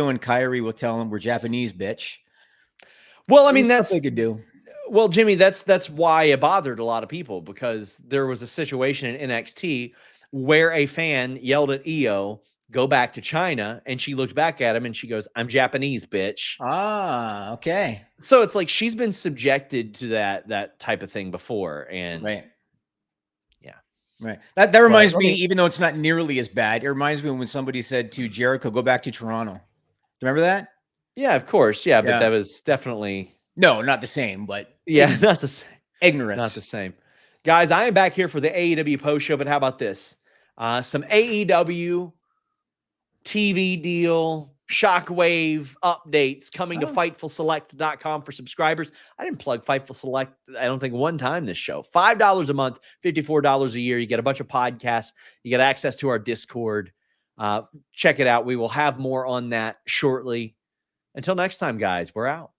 and Kyrie will tell him we're Japanese, bitch. Well, I mean, that's what they could do. Well, Jimmy, that's why it bothered a lot of people, because there was a situation in NXT where a fan yelled at Io, go back to China, and she looked back at him and she goes, I'm Japanese, bitch. Ah, okay. So it's like she's been subjected to that type of thing before. And right. Right. That reminds me, even though it's not nearly as bad, it reminds me when somebody said to Jericho, go back to Toronto. Do you remember that? Yeah, of course. Yeah, but that was definitely... No, not the same, but... Yeah, not the same. Ignorance. Not the same. Guys, I am back here for the AEW post show, but how about this? Some AEW TV deal, Shockwave updates coming to FightfulSelect.com for subscribers. I didn't plug Fightful Select, I don't think, one time this show. $5 a month, $54 a year. You get a bunch of podcasts. You get access to our Discord. Check it out. We will have more on that shortly. Until next time, guys, we're out.